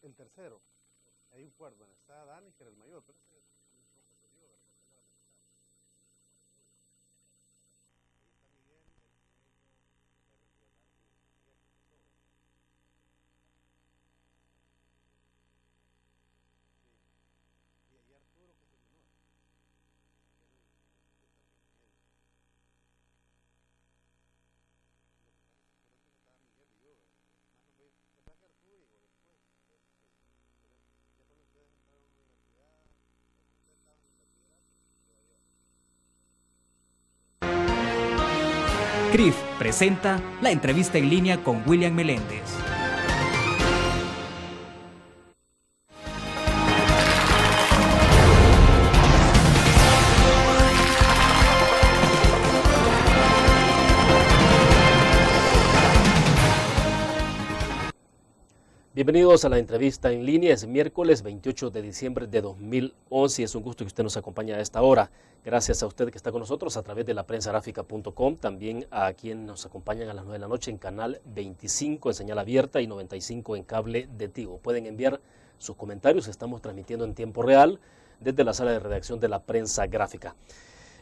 el tercero. Hay un cuarto, bueno, está Dani, que era el mayor, pero ese es un poco perdido, ¿verdad? Ahí está Miguel, el pequeño, y ahí Arturo, que es el menor. Creo que estaba Miguel y yo, ¿verdad? Más o menos, se pasa Arturo y llegó después. Ya cuando ustedes entraron a la universidad, cuando ustedes estaban en el bachillerato, todavía. CRIF presenta la entrevista en línea con William Meléndez. Bienvenidos a la entrevista en línea. Es miércoles 28 de diciembre de 2011 y es un gusto que usted nos acompañe a esta hora. Gracias a usted que está con nosotros a través de laprensagráfica.com, también a quienes nos acompañan a las 9 de la noche en canal 25 en señal abierta y 95 en cable de Tigo. Pueden enviar sus comentarios, estamos transmitiendo en tiempo real desde la sala de redacción de La Prensa Gráfica.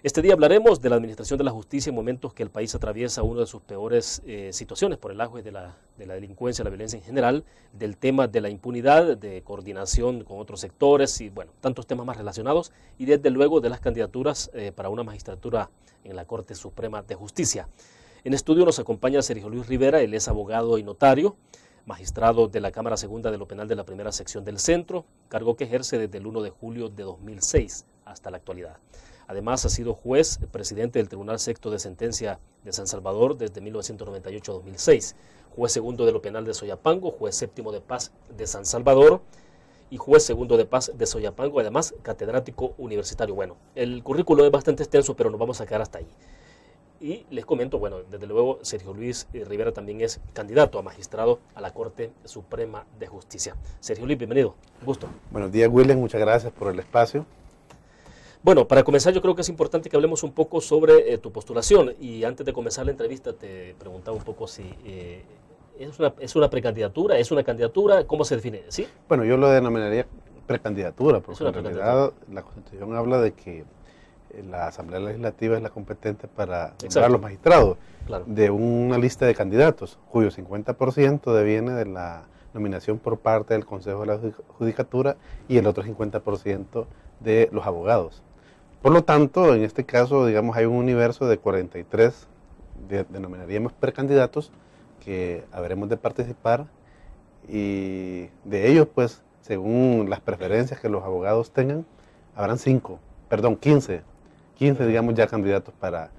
Este día hablaremos de la administración de la justicia en momentos que el país atraviesa una de sus peores situaciones por el auge de la delincuencia, la violencia en general, del tema de la impunidad, de coordinación con otros sectores y bueno, tantos temas más relacionados y desde luego de las candidaturas para una magistratura en la Corte Suprema de Justicia. En estudio nos acompaña Sergio Luis Rivera, él es abogado y notario, magistrado de la Cámara Segunda de lo Penal de la Primera Sección del Centro, cargo que ejerce desde el 1 de julio de 2006 hasta la actualidad. Además, ha sido juez, presidente del Tribunal Sexto de Sentencia de San Salvador desde 1998 a 2006, juez segundo de lo penal de Soyapango, juez séptimo de paz de San Salvador y juez segundo de paz de Soyapango, además catedrático universitario. Bueno, el currículo es bastante extenso, pero nos vamos a quedar hasta ahí. Y les comento, bueno, desde luego Sergio Luis Rivera también es candidato a magistrado a la Corte Suprema de Justicia. Sergio Luis, bienvenido, un gusto. Buenos días, William, muchas gracias por el espacio. Bueno, para comenzar yo creo que es importante que hablemos un poco sobre tu postulación y antes de comenzar la entrevista te preguntaba un poco si es una precandidatura, es una candidatura, ¿cómo se define? ¿Sí? Bueno, yo lo denominaría precandidatura, porque en realidad la Constitución habla de que la Asamblea Legislativa es la competente para nombrar los magistrados de una lista de candidatos, cuyo 50% deviene de la nominación por parte del Consejo de la Judicatura y el otro 50% de los abogados. Por lo tanto, en este caso, digamos, hay un universo de 43, denominaríamos precandidatos, que habremos de participar y de ellos, pues, según las preferencias que los abogados tengan, habrán 15, digamos, ya candidatos para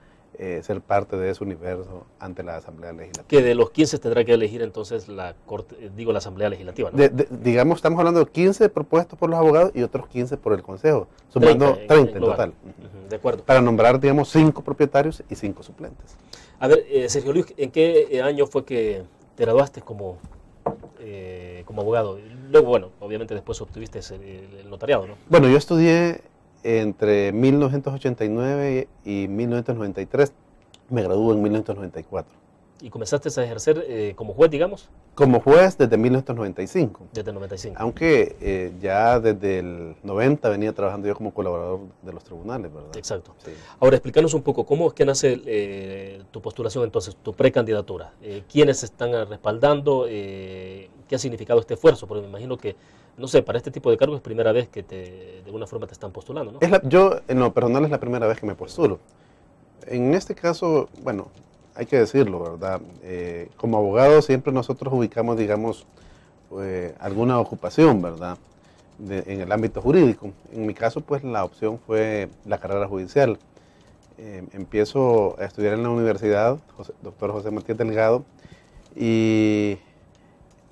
ser parte de ese universo ante la Asamblea Legislativa. Que de los 15 tendrá que elegir entonces la Corte, la Asamblea Legislativa, ¿no? Digamos, estamos hablando de 15 propuestos por los abogados y otros 15 por el Consejo, sumando 30 en total. De acuerdo. Para nombrar, digamos, 5 propietarios y 5 suplentes. A ver, Sergio Luis, ¿en qué año fue que te graduaste como abogado? Luego, bueno, obviamente después obtuviste el notariado, ¿no? Bueno, yo estudié entre 1989 y 1993, me gradué en 1994. ¿Y comenzaste a ejercer como juez, digamos? Como juez desde 1995. Desde el 95. Aunque ya desde el 90 venía trabajando yo como colaborador de los tribunales, ¿verdad? Exacto. Sí. Ahora, explícanos un poco, ¿cómo es que nace tu postulación entonces, tu precandidatura? ¿Quiénes están respaldando? ¿Qué ha significado este esfuerzo? Porque me imagino que, no sé, para este tipo de cargos es primera vez que de alguna forma te están postulando, ¿no? Yo, en lo personal, es la primera vez que me postulo. En este caso, bueno, hay que decirlo, ¿verdad? Como abogado siempre nosotros ubicamos, digamos, alguna ocupación, ¿verdad? En el ámbito jurídico. En mi caso, pues la opción fue la carrera judicial. Empiezo a estudiar en la universidad, doctor José Matías Delgado, y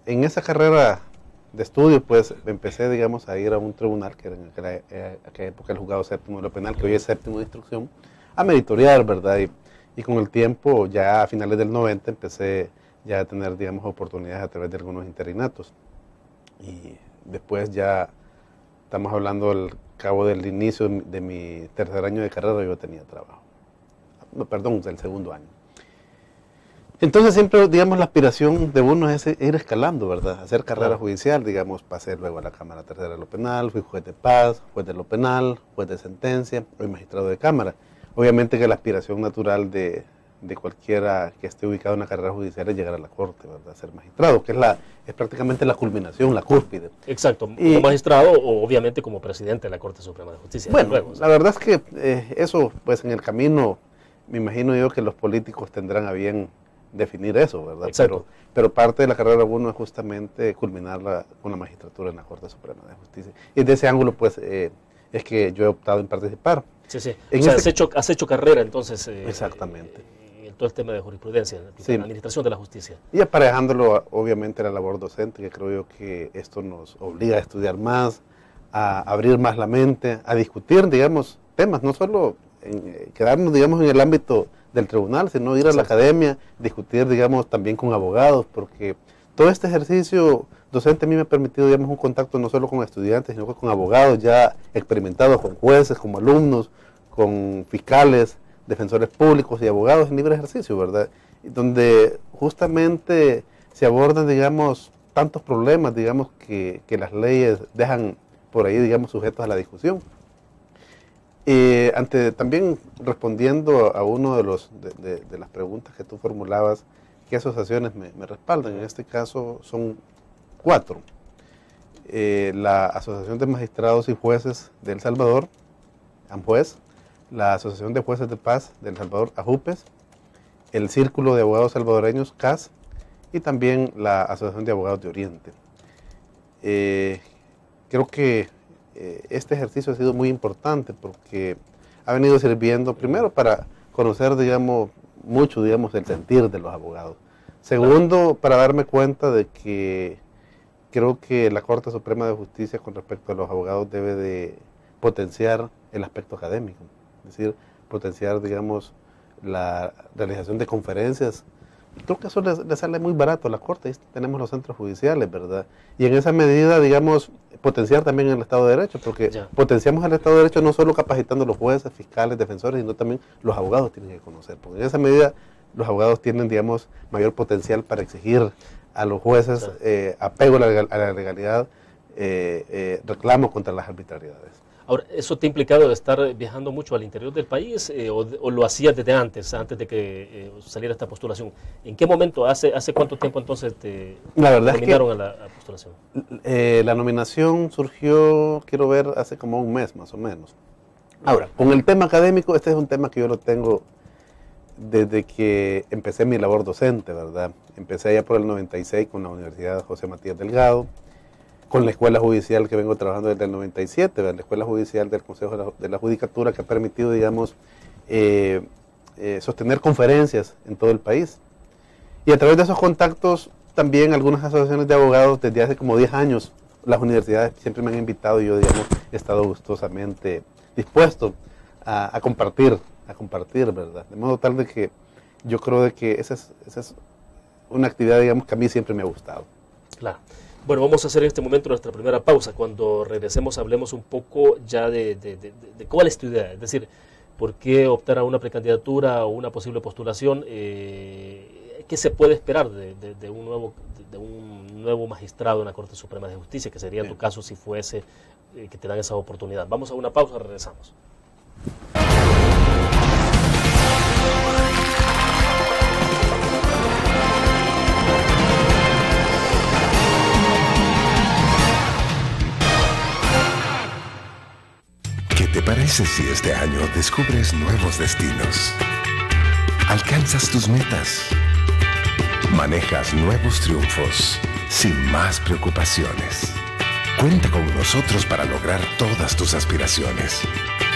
en esa carrera de estudio, pues empecé, digamos, a ir a un tribunal, que era en aquella época el juzgado séptimo de lo penal, que hoy es séptimo de instrucción, a meritoriar, ¿verdad? Y con el tiempo, ya a finales del 90, empecé ya a tener, digamos, oportunidades a través de algunos interinatos. Y después ya, estamos hablando al cabo del inicio de mi tercer año de carrera, yo tenía trabajo. No, perdón, del segundo año. Entonces siempre, digamos, la aspiración de uno es ir escalando, ¿verdad? Hacer carrera judicial, digamos, pasé luego a la Cámara Tercera de lo Penal, fui juez de paz, juez de lo penal, juez de sentencia, hoy magistrado de Cámara. Obviamente que la aspiración natural de cualquiera que esté ubicado en la carrera judicial es llegar a la corte, ¿verdad? Ser magistrado, que es prácticamente la culminación, la cúspide. Exacto, como magistrado o obviamente como presidente de la Corte Suprema de Justicia. Bueno, luego, la verdad es que eso, pues en el camino, me imagino yo que los políticos tendrán a bien definir eso, ¿verdad? Pero parte de la carrera de uno es justamente culminarla con la magistratura en la Corte Suprema de Justicia. Y desde ese ángulo, pues, es que yo he optado en participar. Sí, sí. O sea, has hecho carrera, entonces. Exactamente. En todo el tema de jurisprudencia, sí, la administración de la justicia. Y aparejándolo, obviamente, a la labor docente, que creo yo que esto nos obliga a estudiar más, a abrir más la mente, a discutir, digamos, temas, no solo quedarnos, digamos, en el ámbito del tribunal, sino ir a la academia, discutir, digamos, también con abogados, porque todo este ejercicio docente a mí me ha permitido, digamos, un contacto no solo con estudiantes, sino con abogados ya experimentados, con jueces, como alumnos, con fiscales, defensores públicos y abogados en libre ejercicio, ¿verdad? Donde justamente se abordan, digamos, tantos problemas, digamos, que las leyes dejan por ahí, digamos, sujetos a la discusión. También respondiendo a uno de las preguntas que tú formulabas, ¿qué asociaciones me respaldan? En este caso son 4. La Asociación de Magistrados y Jueces de El Salvador, AMJUES, la Asociación de Jueces de Paz de El Salvador, AJUPES, el Círculo de Abogados Salvadoreños, CAS, y también la Asociación de Abogados de Oriente. Creo que este ejercicio ha sido muy importante porque ha venido sirviendo primero para conocer, digamos, mucho, digamos, el sentir de los abogados. Segundo, para darme cuenta de que creo que la Corte Suprema de Justicia con respecto a los abogados debe de potenciar el aspecto académico, es decir, potenciar, digamos, la realización de conferencias. Creo que eso le sale muy barato a la Corte. Ahí tenemos los centros judiciales, ¿verdad? Y en esa medida, digamos, potenciar también el Estado de Derecho, porque potenciamos el Estado de Derecho no solo capacitando a los jueces, fiscales, defensores, sino también los abogados tienen que conocer, porque en esa medida los abogados tienen, digamos, mayor potencial para exigir a los jueces apego a la legalidad, reclamos contra las arbitrariedades. Ahora, ¿eso te ha implicado de estar viajando mucho al interior del país o lo hacías desde antes de que saliera esta postulación? ¿En qué momento, hace cuánto tiempo entonces te nominaron a la postulación? La nominación surgió, quiero ver, hace como un mes más o menos. Ahora, con el tema académico, este es un tema que yo lo tengo desde que empecé mi labor docente, ¿verdad? Empecé allá por el 96 con la Universidad José Matías Delgado, con la Escuela Judicial que vengo trabajando desde el 97, ¿verdad? La Escuela Judicial del Consejo de la Judicatura, que ha permitido, digamos, sostener conferencias en todo el país. Y a través de esos contactos, también algunas asociaciones de abogados, desde hace como 10 años, las universidades siempre me han invitado y yo, digamos, he estado gustosamente dispuesto a compartir, ¿verdad? De modo tal de que yo creo de que esa es una actividad, digamos, que a mí siempre me ha gustado. Claro. Bueno, vamos a hacer en este momento nuestra primera pausa. Cuando regresemos hablemos un poco ya de cuál es tu idea, es decir, por qué optar a una precandidatura o una posible postulación, qué se puede esperar de un nuevo magistrado en la Corte Suprema de Justicia, que sería en tu caso si fuese que te dan esa oportunidad. Vamos a una pausa, regresamos. ¿Qué te parece si este año descubres nuevos destinos? Alcanzas tus metas. Manejas nuevos triunfos sin más preocupaciones. Cuenta con nosotros para lograr todas tus aspiraciones.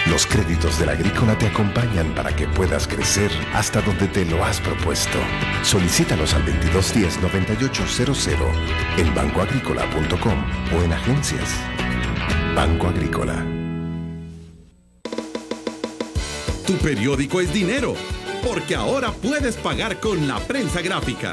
Los créditos de la Agrícola te acompañan para que puedas crecer hasta donde te lo has propuesto. Solicítalos al 2210-9800 en bancoagricola.com o en agencias. Banco Agrícola. Tu periódico es dinero, porque ahora puedes pagar con la prensa gráfica.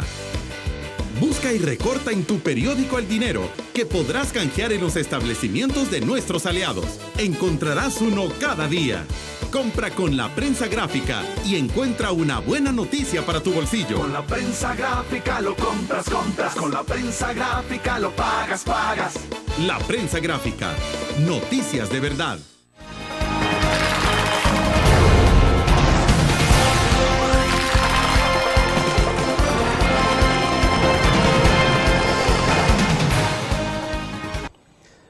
Busca y recorta en tu periódico el dinero que podrás canjear en los establecimientos de nuestros aliados. Encontrarás uno cada día. Compra con la prensa gráfica y encuentra una buena noticia para tu bolsillo. Con la prensa gráfica lo compras. Con la prensa gráfica lo pagas. La prensa gráfica. Noticias de verdad.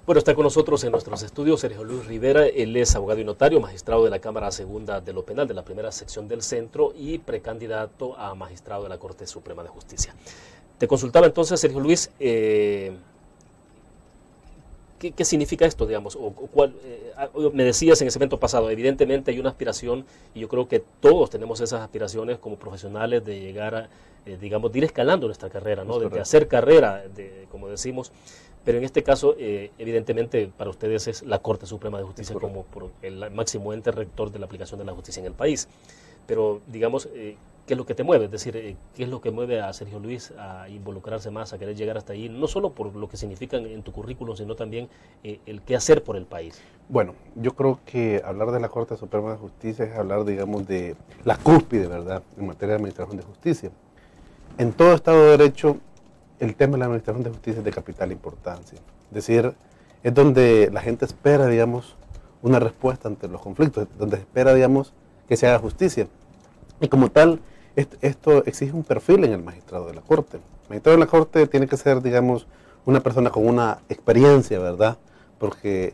Bueno, está con nosotros en nuestros estudios Sergio Luis Rivera. Él es abogado y notario, magistrado de la Cámara Segunda de lo Penal de la primera sección del Centro y precandidato a magistrado de la Corte Suprema de Justicia. Te consultaba entonces, Sergio Luis, ¿qué significa esto, digamos? Me decías en ese evento pasado, evidentemente hay una aspiración, y yo creo que todos tenemos esas aspiraciones como profesionales de llegar a, digamos, de ir escalando nuestra carrera, ¿no? De hacer carrera, como decimos. Pero en este caso, evidentemente, para ustedes es la Corte Suprema de Justicia como por el máximo ente rector de la aplicación de la justicia en el país. Pero, digamos, ¿qué es lo que te mueve? Es decir, ¿qué es lo que mueve a Sergio Luis a involucrarse más, a querer llegar hasta ahí? No solo por lo que significan en tu currículum, sino también el qué hacer por el país. Bueno, yo creo que hablar de la Corte Suprema de Justicia es hablar, digamos, de la cúspide, ¿verdad?, en materia de administración de justicia. En todo Estado de Derecho, el tema de la administración de justicia es de capital importancia. Es decir, es donde la gente espera, digamos, una respuesta ante los conflictos, donde espera, digamos, que se haga justicia. Y como tal, esto exige un perfil en el magistrado de la Corte. El magistrado de la Corte tiene que ser, digamos, una persona con una experiencia, ¿verdad? Porque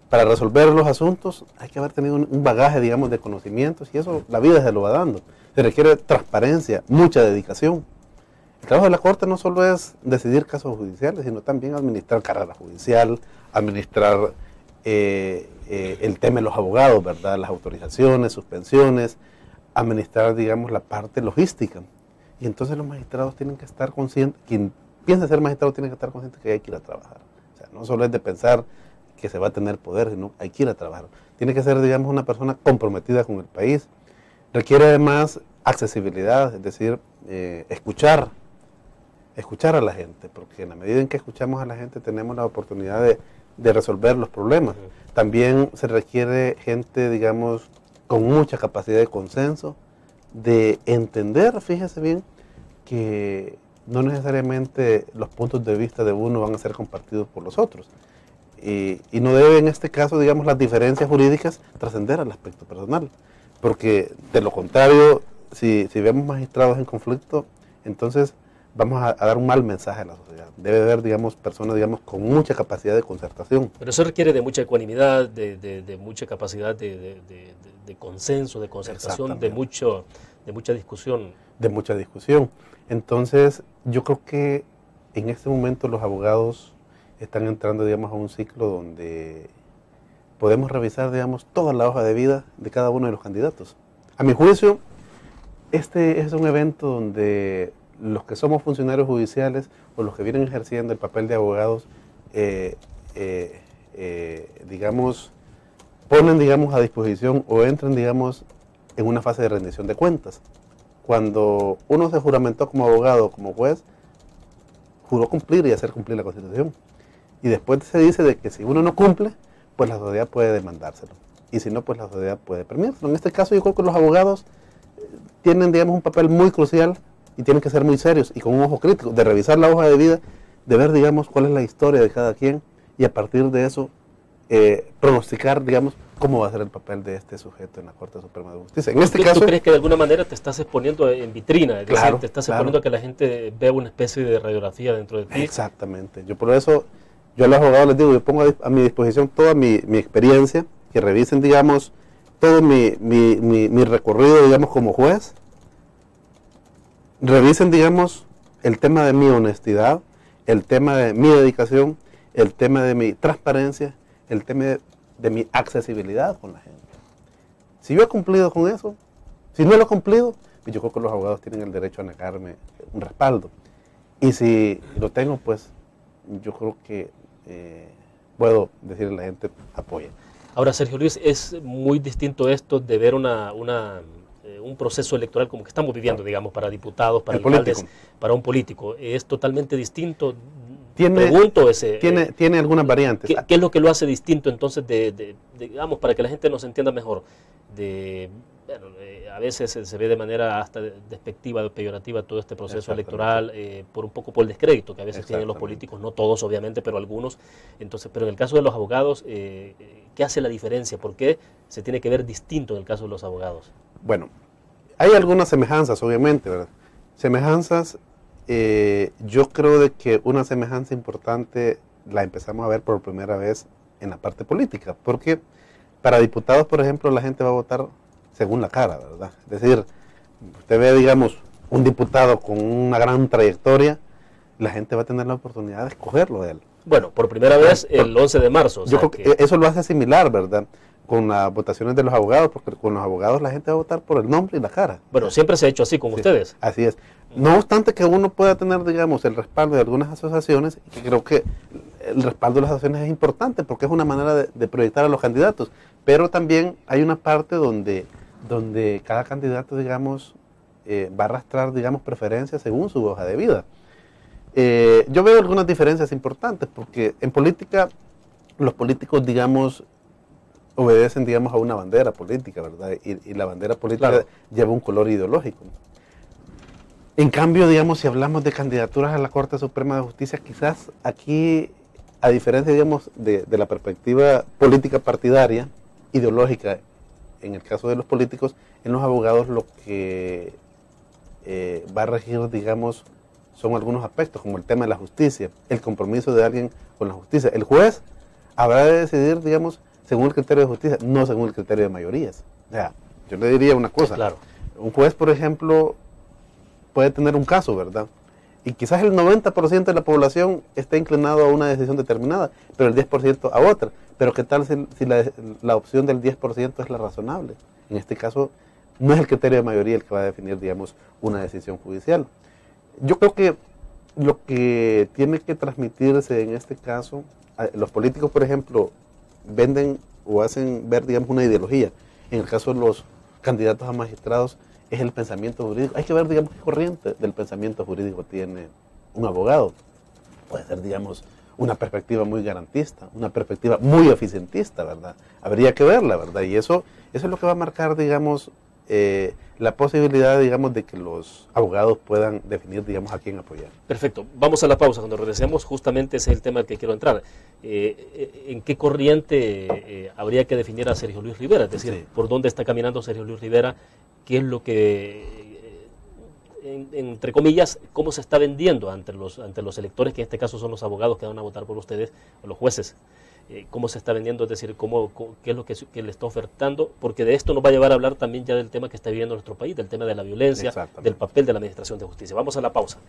para resolver los asuntos hay que haber tenido un bagaje, digamos, de conocimientos, y eso la vida se lo va dando. Se requiere transparencia, mucha dedicación. El trabajo de la Corte no solo es decidir casos judiciales, sino también administrar carrera judicial, administrar el tema de los abogados, ¿verdad?, las autorizaciones, suspensiones, administrar, digamos, la parte logística. Y entonces los magistrados tienen que estar conscientes, quien piensa ser magistrado tiene que estar consciente que hay que ir a trabajar. O sea, no solo es de pensar que se va a tener poder, sino hay que ir a trabajar. Tiene que ser, digamos, una persona comprometida con el país. Requiere además accesibilidad, es decir, escuchar a la gente, porque en la medida en que escuchamos a la gente tenemos la oportunidad de resolver los problemas. También se requiere gente, digamos, con mucha capacidad de consenso, de entender, fíjese bien, que no necesariamente los puntos de vista de uno van a ser compartidos por los otros. Y no debe en este caso, digamos, las diferencias jurídicas trascender al aspecto personal, porque de lo contrario, si vemos magistrados en conflicto, entonces vamos a dar un mal mensaje a la sociedad. Debe haber, digamos, personas, digamos, con mucha capacidad de concertación. Pero eso requiere de mucha ecuanimidad, de mucha capacidad de consenso, de concertación, de mucha discusión. De mucha discusión. Entonces, yo creo que en este momento los abogados están entrando, digamos, a un ciclo donde podemos revisar, digamos, toda la hoja de vida de cada uno de los candidatos. A mi juicio, este es un evento donde los que somos funcionarios judiciales o los que vienen ejerciendo el papel de abogados, digamos, ponen, digamos, a disposición o entran, digamos, en una fase de rendición de cuentas. Cuando uno se juramentó como abogado, como juez, juró cumplir y hacer cumplir la Constitución. Y después se dice de que si uno no cumple, pues la sociedad puede demandárselo. Y si no, pues la sociedad puede premiárselo. En este caso yo creo que los abogados tienen, digamos, un papel muy crucial y tienen que ser muy serios y con un ojo crítico, de revisar la hoja de vida, de ver, digamos, cuál es la historia de cada quien y a partir de eso pronosticar, digamos, cómo va a ser el papel de este sujeto en la Corte Suprema de Justicia. En este caso, ¿tú crees que de alguna manera te estás exponiendo en vitrina? Es claro, decir, te estás exponiendo a que la gente vea una especie de radiografía dentro de ti. Exactamente. Yo por eso, yo a los abogados les digo, yo pongo a mi disposición toda mi experiencia, que revisen, digamos, todo mi recorrido, digamos, como juez. Revisen, digamos, el tema de mi honestidad, el tema de mi dedicación, el tema de mi transparencia, el tema de mi accesibilidad con la gente. Si yo he cumplido con eso, si no lo he cumplido, pues yo creo que los abogados tienen el derecho a negarme un respaldo. Y si lo tengo, pues yo creo que puedo decirle a la gente, apoyen. Ahora, Sergio Luis, es muy distinto esto de ver una un proceso electoral como que estamos viviendo, digamos, para diputados, para El alcaldes, político. para un político, es totalmente distinto. Tiene algunas variantes. ¿Qué es lo que lo hace distinto entonces digamos, para que la gente nos entienda mejor? A veces se ve de manera hasta despectiva, peyorativa todo este proceso electoral, por el descrédito que a veces tienen los políticos, no todos obviamente, pero algunos. Entonces, pero en el caso de los abogados, ¿qué hace la diferencia? ¿Por qué se tiene que ver distinto en el caso de los abogados? Bueno, hay algunas semejanzas, obviamente, ¿verdad? Semejanzas, yo creo de que una semejanza importante la empezamos a ver por primera vez en la parte política, porque para diputados, por ejemplo, la gente va a votar según la cara, ¿verdad? Es decir, usted ve, digamos, un diputado con una gran trayectoria, la gente va a tener la oportunidad de escogerlo de él. Bueno, por primera vez el 11 de marzo. Yo creo que eso lo hace similar, ¿verdad?, con las votaciones de los abogados, porque con los abogados la gente va a votar por el nombre y la cara. Bueno, siempre se ha hecho así con ustedes. Así es. No obstante que uno pueda tener, digamos, el respaldo de algunas asociaciones, y que creo que el respaldo de las asociaciones es importante porque es una manera de proyectar a los candidatos, pero también hay una parte donde cada candidato, digamos, va a arrastrar, digamos, preferencias según su hoja de vida. Yo veo algunas diferencias importantes porque en política los políticos, digamos, obedecen, digamos, a una bandera política, ¿verdad? Y la bandera política lleva un color ideológico. En cambio, digamos, si hablamos de candidaturas a la Corte Suprema de Justicia, quizás aquí, a diferencia, digamos, de la perspectiva política partidaria, ideológica, en el caso de los políticos, en los abogados lo que va a regir, digamos, son algunos aspectos, como el tema de la justicia, el compromiso de alguien con la justicia. El juez habrá de decidir, digamos, según el criterio de justicia, no según el criterio de mayorías. O sea, yo le diría una cosa. Claro. Un juez, por ejemplo, puede tener un caso, ¿verdad? Y quizás el 90% de la población esté inclinado a una decisión determinada, pero el 10% a otra. Pero ¿qué tal si la opción del 10% es la razonable? En este caso, no es el criterio de mayoría el que va a definir, digamos, una decisión judicial. Yo creo que lo que tiene que transmitirse en este caso, los políticos, por ejemplo, venden o hacen ver, digamos, una ideología. En el caso de los candidatos a magistrados, es el pensamiento jurídico. Hay que ver, digamos, qué corriente del pensamiento jurídico tiene un abogado. Puede ser, digamos, una perspectiva muy garantista, una perspectiva muy eficientista, ¿verdad? Habría que verla, ¿verdad? Y eso es lo que va a marcar, digamos, la posibilidad, digamos, de que los abogados puedan definir, digamos, a quién apoyar. Perfecto. Vamos a la pausa. Cuando regresemos, justamente ese es el tema al que quiero entrar. ¿En qué corriente habría que definir a Sergio Luis Rivera? Es decir, ¿por dónde está caminando Sergio Luis Rivera? ¿Qué es lo que, entre comillas, cómo se está vendiendo ante los electores, que en este caso son los abogados que van a votar por ustedes, o los jueces? ¿Cómo se está vendiendo? Es decir, ¿qué es lo que le está ofertando? Porque de esto nos va a llevar a hablar también ya del tema que está viviendo nuestro país, del tema de la violencia, del papel de la Administración de Justicia. Vamos a la pausa.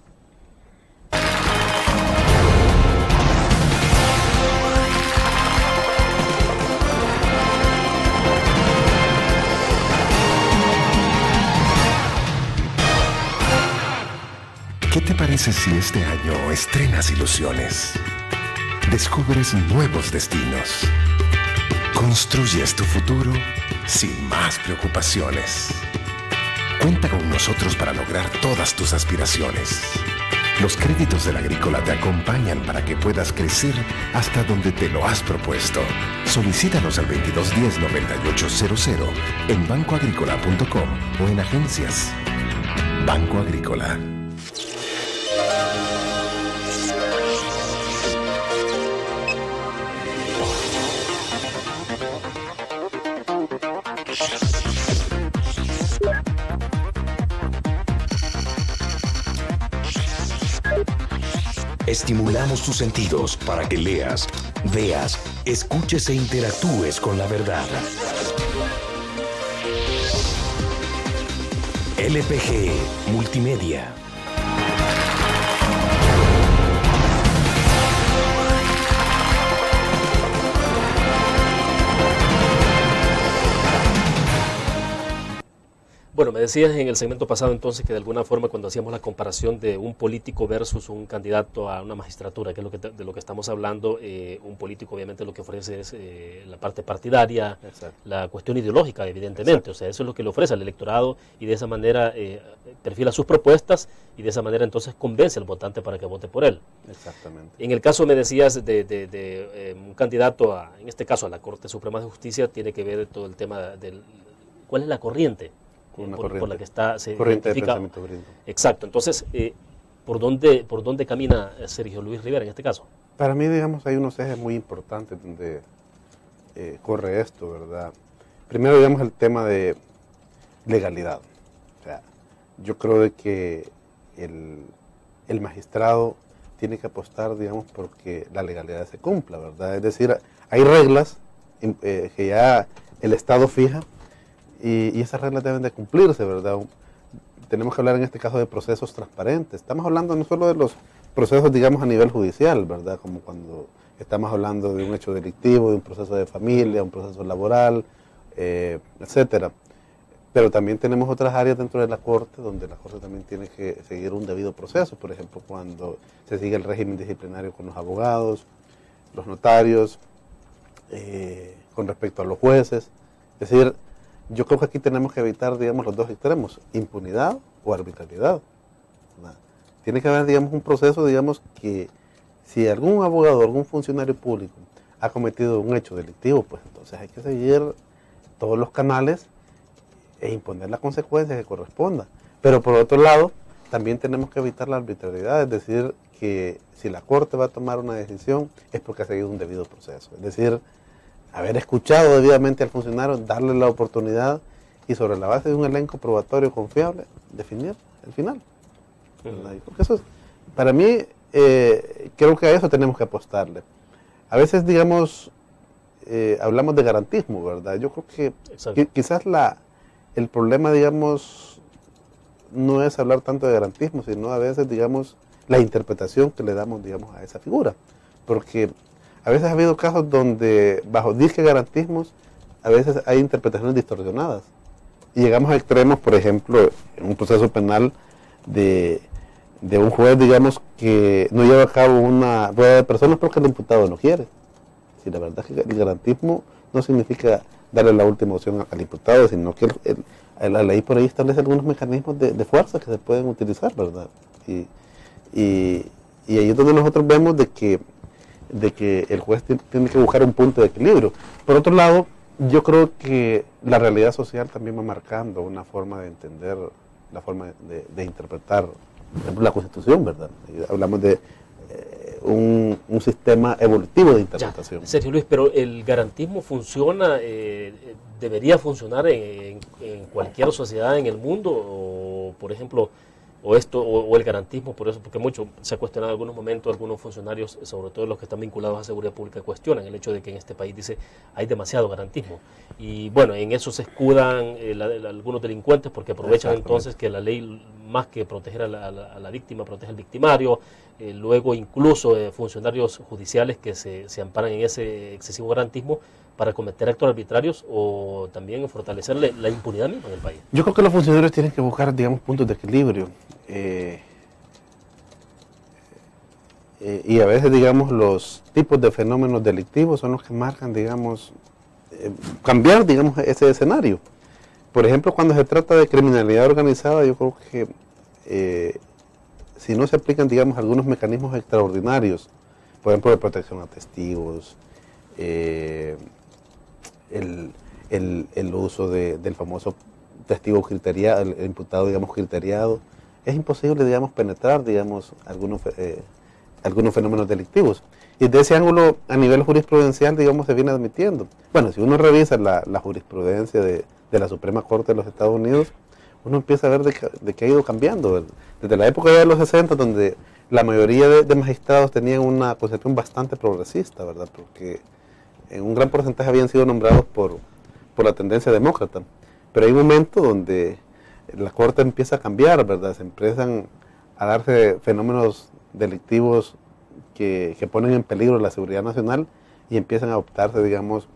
¿Qué te parece si este año estrenas ilusiones? Descubres nuevos destinos. Construyes tu futuro sin más preocupaciones. Cuenta con nosotros para lograr todas tus aspiraciones. Los créditos del Agrícola te acompañan para que puedas crecer hasta donde te lo has propuesto. Solicítanos al 2210-9800 en bancoagricola.com o en agencias. Banco Agrícola. Estimulamos tus sentidos para que leas, veas, escuches e interactúes con la verdad. LPG Multimedia. Bueno, me decías en el segmento pasado entonces que de alguna forma cuando hacíamos la comparación de un político versus un candidato a una magistratura, que es de lo que estamos hablando, un político obviamente lo que ofrece es la parte partidaria, Exacto. la cuestión ideológica evidentemente, Exacto. o sea, eso es lo que le ofrece al electorado y de esa manera perfila sus propuestas y de esa manera entonces convence al votante para que vote por él. Exactamente. En el caso me decías de un candidato, en este caso a la Corte Suprema de Justicia, tiene que ver todo el tema del... ¿Cuál es la corriente? Por la que se corriente de identifica. pensamiento jurídico. Exacto. Entonces, ¿por dónde camina Sergio Luis Rivera en este caso? Para mí, digamos, hay unos ejes muy importantes donde corre esto, ¿verdad? Primero, digamos, el tema de legalidad. O sea, yo creo de que el magistrado tiene que apostar, digamos, porque la legalidad se cumpla, ¿verdad? Es decir, hay reglas que ya el Estado fija y esas reglas deben de cumplirse, ¿verdad? Tenemos que hablar en este caso de procesos transparentes. Estamos hablando no solo de los procesos, digamos, a nivel judicial, ¿verdad? Como cuando estamos hablando de un hecho delictivo, de un proceso de familia, un proceso laboral, etcétera. Pero también tenemos otras áreas dentro de la Corte donde la Corte también tiene que seguir un debido proceso. Por ejemplo, cuando se sigue el régimen disciplinario con los abogados, los notarios, con respecto a los jueces. Es decir, yo creo que aquí tenemos que evitar, digamos, los dos extremos, impunidad o arbitrariedad, ¿verdad? Tiene que haber, digamos, un proceso, digamos, que si algún abogado, algún funcionario público ha cometido un hecho delictivo, pues entonces hay que seguir todos los canales e imponer la consecuencia que corresponda. Pero por otro lado, también tenemos que evitar la arbitrariedad, es decir, que si la Corte va a tomar una decisión es porque ha seguido un debido proceso. Es decir, haber escuchado debidamente al funcionario, darle la oportunidad y sobre la base de un elenco probatorio confiable, definir el final. ¿Verdad? Porque eso es, para mí, creo que a eso tenemos que apostarle. A veces, digamos, hablamos de garantismo, ¿verdad? Yo creo que quizás el problema, digamos, no es hablar tanto de garantismo, sino a veces, digamos, la interpretación que le damos, digamos, a esa figura. Porque a veces ha habido casos donde, bajo disque garantismos, a veces hay interpretaciones distorsionadas. Y llegamos a extremos, por ejemplo, en un proceso penal de un juez, digamos, que no lleva a cabo una rueda de personas porque el imputado no quiere. Si la verdad es que el garantismo no significa darle la última opción al imputado, sino que la ley por ahí establece algunos mecanismos de fuerza que se pueden utilizar, ¿verdad? Y ahí es donde nosotros vemos de que el juez tiene que buscar un punto de equilibrio. Por otro lado, yo creo que la realidad social también va marcando una forma de entender, la forma de interpretar la Constitución, ¿verdad? Hablamos de un sistema evolutivo de interpretación. Ya, Sergio Luis, pero el garantismo funciona, debería funcionar en cualquier sociedad en el mundo, o por ejemplo, o el garantismo, por eso, porque mucho se ha cuestionado en algunos momentos, algunos funcionarios, sobre todo los que están vinculados a seguridad pública, cuestionan el hecho de que en este país, dice, hay demasiado garantismo. Y bueno, en eso se escudan algunos delincuentes porque aprovechan entonces que la ley, más que proteger a la víctima, protege al victimario. Luego incluso funcionarios judiciales que se amparan en ese excesivo garantismo para cometer actos arbitrarios o también fortalecer la impunidad misma en el país. Yo creo que los funcionarios tienen que buscar, digamos, puntos de equilibrio. Y a veces, digamos, los tipos de fenómenos delictivos son los que marcan, digamos, cambiar, digamos, ese escenario. Por ejemplo, cuando se trata de criminalidad organizada, yo creo que si no se aplican, digamos, algunos mecanismos extraordinarios, por ejemplo, de protección a testigos, el uso del famoso testigo criteriado, el imputado, digamos, criteriado, es imposible, digamos, penetrar, digamos, algunos fenómenos delictivos. Y de ese ángulo, a nivel jurisprudencial, digamos, se viene admitiendo. Bueno, si uno revisa la jurisprudencia de la Suprema Corte de los Estados Unidos, uno empieza a ver de que ha ido cambiando. Desde la época de los 60, donde la mayoría de magistrados tenían una concepción bastante progresista, ¿verdad? Porque en un gran porcentaje habían sido nombrados por la tendencia demócrata. Pero hay un momento donde la Corte empieza a cambiar, ¿verdad? Se empiezan a darse fenómenos delictivos que ponen en peligro la seguridad nacional y empiezan a adoptarse, digamos,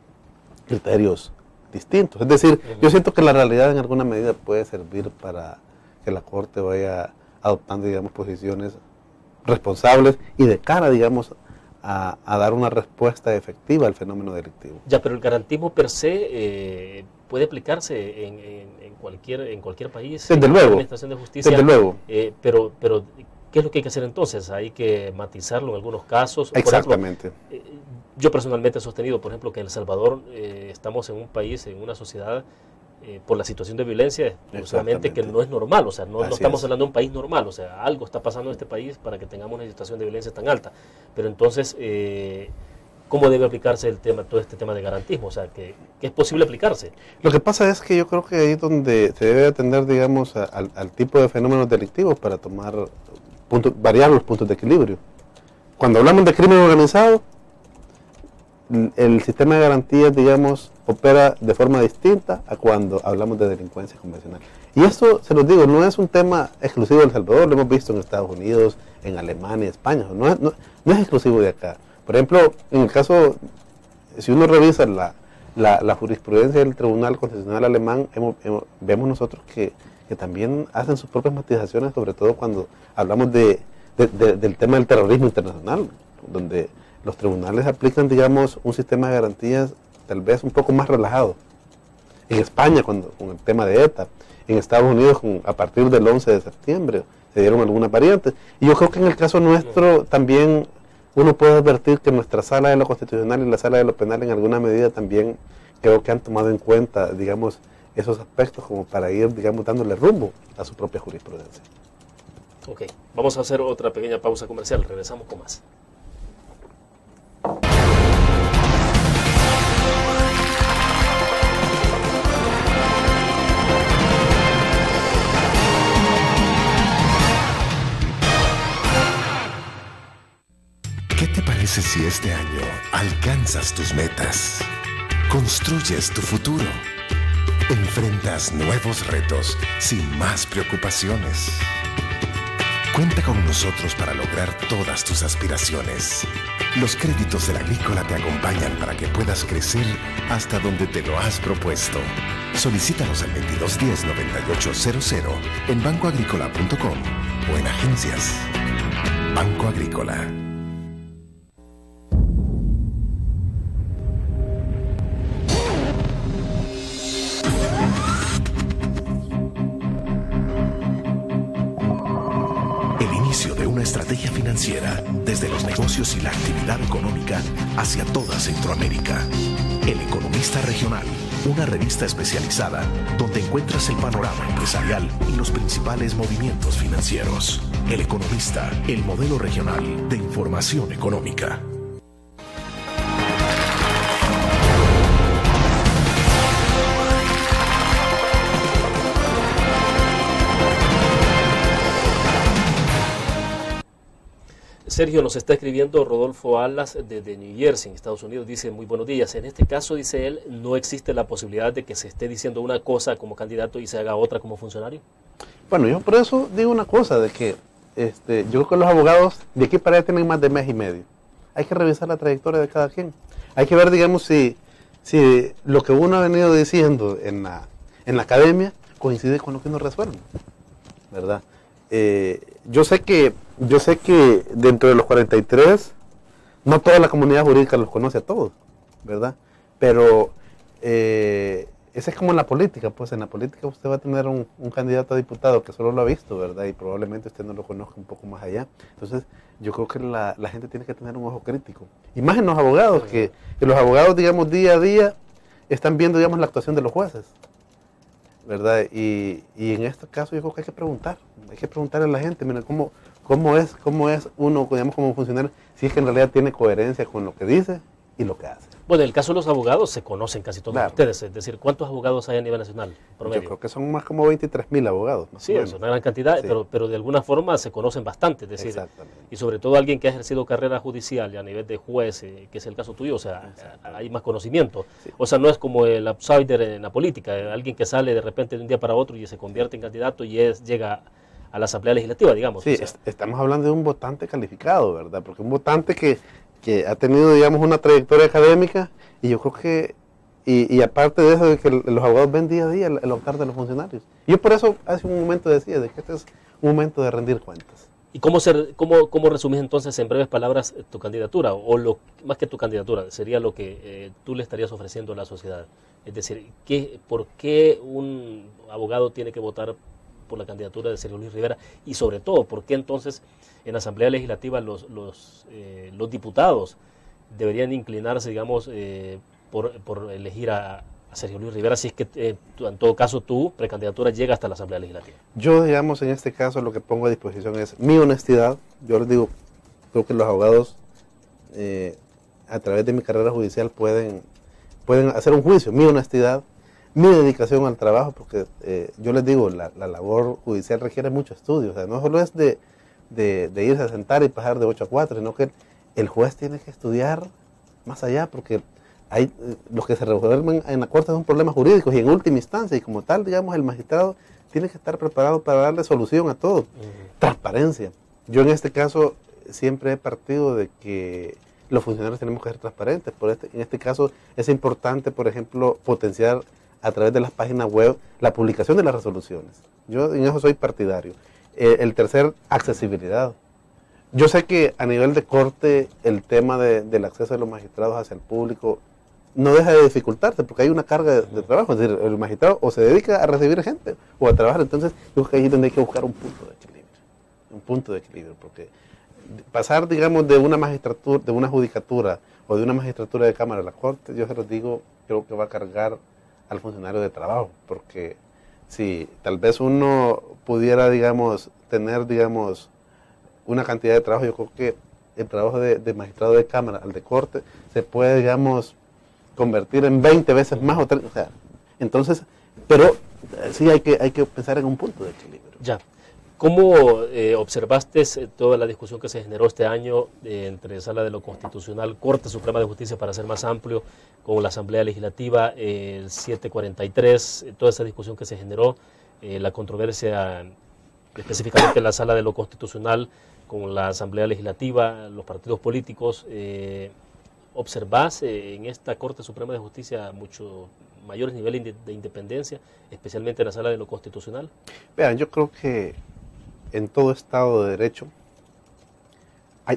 criterios distintos. Es decir, yo siento que la realidad en alguna medida puede servir para que la Corte vaya adoptando, digamos, posiciones responsables y de cara, digamos, a dar una respuesta efectiva al fenómeno delictivo. Ya, pero el garantismo per se puede aplicarse en cualquier país. Desde en luego. La administración de justicia. Desde luego. Pero, ¿qué es lo que hay que hacer entonces? Hay que matizarlo en algunos casos. Exactamente. Por ejemplo, yo personalmente he sostenido, por ejemplo, que en El Salvador estamos en un país, en una sociedad, por la situación de violencia, solamente que no es normal, o sea, no estamos hablando de un país normal, o sea, algo está pasando en este país para que tengamos una situación de violencia tan alta. Pero entonces, ¿cómo debe aplicarse todo este tema de garantismo? O sea, que es posible aplicarse. Lo que pasa es que yo creo que ahí es donde se debe atender, digamos, al tipo de fenómenos delictivos para variar los puntos de equilibrio. Cuando hablamos de crimen organizado, el sistema de garantías, digamos, opera de forma distinta a cuando hablamos de delincuencia convencional. Y esto, se los digo, no es un tema exclusivo de El Salvador, lo hemos visto en Estados Unidos, en Alemania, España, no es exclusivo de acá. Por ejemplo, en el caso, si uno revisa la jurisprudencia del Tribunal Constitucional Alemán, vemos nosotros que también hacen sus propias matizaciones, sobre todo cuando hablamos del tema del terrorismo internacional, donde los tribunales aplican, digamos, un sistema de garantías tal vez un poco más relajado. En España, con el tema de ETA, en Estados Unidos, a partir del 11 de septiembre, se dieron algunas variantes. Y yo creo que en el caso nuestro también uno puede advertir que nuestra sala de lo constitucional y la sala de lo penal en alguna medida también creo que han tomado en cuenta, digamos, esos aspectos como para ir, digamos, dándole rumbo a su propia jurisprudencia. Ok, vamos a hacer otra pequeña pausa comercial, regresamos con más. ¿Qué te parece si este año alcanzas tus metas? Construyes tu futuro. Enfrentas nuevos retos sin más preocupaciones. Cuenta con nosotros para lograr todas tus aspiraciones. Los créditos de la Agrícola te acompañan para que puedas crecer hasta donde te lo has propuesto. Solicítalos al 2210-9800 en bancoagricola.com o en agencias. Banco Agrícola. De una estrategia financiera desde los negocios y la actividad económica hacia toda Centroamérica. El Economista Regional, una revista especializada donde encuentras el panorama empresarial y los principales movimientos financieros. El Economista, el modelo regional de información económica. Sergio, nos está escribiendo Rodolfo Alas desde New Jersey, en Estados Unidos. Dice, muy buenos días. En este caso, dice él, ¿no existe la posibilidad de que se esté diciendo una cosa como candidato y se haga otra como funcionario? Bueno, yo por eso digo una cosa, de que yo creo que los abogados de aquí para allá tienen más de mes y medio. Hay que revisar la trayectoria de cada quien. Hay que ver, digamos, si lo que uno ha venido diciendo en la academia coincide con lo que uno resuelve, ¿verdad? Yo sé que dentro de los 43, no toda la comunidad jurídica los conoce a todos, ¿verdad? Pero esa es como en la política, pues en la política usted va a tener un candidato a diputado que solo lo ha visto, ¿verdad? Y probablemente usted no lo conozca un poco más allá. Entonces, yo creo que la gente tiene que tener un ojo crítico. Y más en los abogados, que los abogados, digamos, día a día están viendo, digamos, la actuación de los jueces, ¿verdad? Y en este caso yo creo que hay que preguntarle a la gente, mira, cómo es uno, digamos, como funcionario, si es que en realidad tiene coherencia con lo que dice y lo que hace. Bueno, en el caso de los abogados se conocen casi todos ustedes, es decir, ¿cuántos abogados hay a nivel nacional promedio? Yo creo que son más como 23,000 abogados. Sí, es una gran cantidad, sí. pero de alguna forma se conocen bastante, es decir, y sobre todo alguien que ha ejercido carrera judicial y a nivel de juez, que es el caso tuyo, o sea, hay más conocimiento. Sí. O sea, no es como el outsider en la política, alguien que sale de repente de un día para otro y se convierte en candidato y llega a la Asamblea Legislativa, digamos. Sí, o sea, estamos hablando de un votante calificado, ¿verdad? Porque un votante que ha tenido, digamos, una trayectoria académica, y yo creo que Y aparte de eso, de que los abogados ven día a día el optar de los funcionarios. Yo por eso hace un momento decía de que este es un momento de rendir cuentas. ¿Y cómo resumís entonces en breves palabras tu candidatura? O más que tu candidatura, sería lo que tú le estarías ofreciendo a la sociedad. Es decir, ¿por qué un abogado tiene que votar por la candidatura de Sergio Luis Rivera? Y sobre todo, ¿por qué entonces en la Asamblea Legislativa los diputados deberían inclinarse, digamos, por elegir a Sergio Luis Rivera, si es que en todo caso tu precandidatura llega hasta la Asamblea Legislativa? Yo, digamos, en este caso lo que pongo a disposición es mi honestidad. Yo les digo, creo que los abogados a través de mi carrera judicial pueden hacer un juicio, mi honestidad, mi dedicación al trabajo, porque yo les digo, la labor judicial requiere mucho estudio. O sea, no solo es de irse a sentar y pasar de 8 a 4, sino que el juez tiene que estudiar más allá, porque hay los que se resuelven en la corte son problemas jurídicos y en última instancia, y como tal, digamos, el magistrado tiene que estar preparado para darle solución a todo. Transparencia. Yo en este caso siempre he partido de que los funcionarios tenemos que ser transparentes. En este caso es importante, por ejemplo, potenciar a través de las páginas web la publicación de las resoluciones. Yo en eso soy partidario. El tercer, accesibilidad. Yo sé que a nivel de corte el tema del acceso de los magistrados hacia el público no deja de dificultarse porque hay una carga de trabajo. Es decir, el magistrado o se dedica a recibir gente o a trabajar. Entonces yo creo que ahí es donde hay que buscar un punto de equilibrio. Un punto de equilibrio, porque pasar, digamos, de una magistratura, de una judicatura o de una magistratura de Cámara a la Corte, yo se los digo, creo que va a cargar al funcionario de trabajo, porque si tal vez uno pudiera, digamos, tener, digamos, una cantidad de trabajo, yo creo que el trabajo de magistrado de Cámara al de Corte se puede, digamos, convertir en 20 veces más o 30, o sea, entonces, pero sí hay que pensar en un punto de equilibrio. Ya. ¿Cómo observaste toda la discusión que se generó este año entre Sala de lo Constitucional, Corte Suprema de Justicia para ser más amplio, con la Asamblea Legislativa, el 743, toda esa discusión que se generó, la controversia específicamente en la Sala de lo Constitucional con la Asamblea Legislativa, los partidos políticos? ¿Observás en esta Corte Suprema de Justicia mucho mayores niveles de independencia, especialmente en la Sala de lo Constitucional? Vean, yo creo que en todo Estado de Derecho,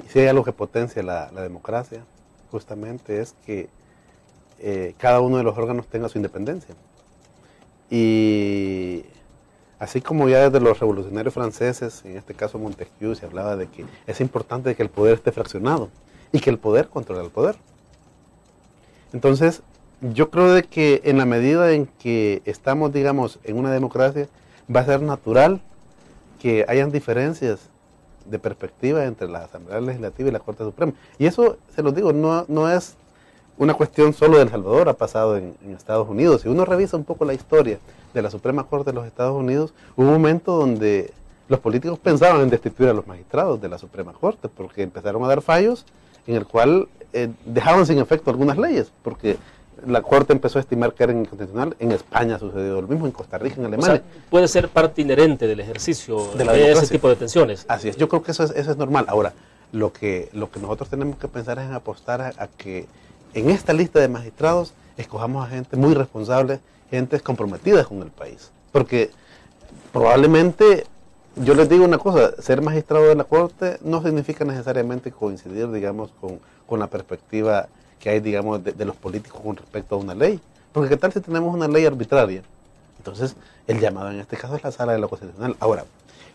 si hay algo que potencia la democracia, justamente es que cada uno de los órganos tenga su independencia. Y así como ya desde los revolucionarios franceses, en este caso Montesquieu, se hablaba de que es importante que el poder esté fraccionado y que el poder controle al poder. Entonces, yo creo de que en la medida en que estamos, digamos, en una democracia, va a ser natural que hayan diferencias de perspectiva entre la Asamblea Legislativa y la Corte Suprema. Y eso, se los digo, no es una cuestión solo de El Salvador, ha pasado en Estados Unidos. Si uno revisa un poco la historia de la Suprema Corte de los Estados Unidos, hubo un momento donde los políticos pensaban en destituir a los magistrados de la Suprema Corte, porque empezaron a dar fallos en el cual dejaban sin efecto algunas leyes, porque la Corte empezó a estimar que era inconstitucional. En España sucedió lo mismo, en Costa Rica, en Alemania. O sea, puede ser parte inherente del ejercicio de ese tipo de tensiones. Así es, yo creo que eso es normal. Ahora, lo que nosotros tenemos que pensar es en apostar a que en esta lista de magistrados escojamos a gente muy responsable, gente comprometida con el país. Porque probablemente, yo les digo una cosa, ser magistrado de la Corte no significa necesariamente coincidir, digamos, con la perspectiva que hay, digamos, de los políticos con respecto a una ley. Porque ¿qué tal si tenemos una ley arbitraria? Entonces, el llamado en este caso es la Sala de lo Constitucional. Ahora,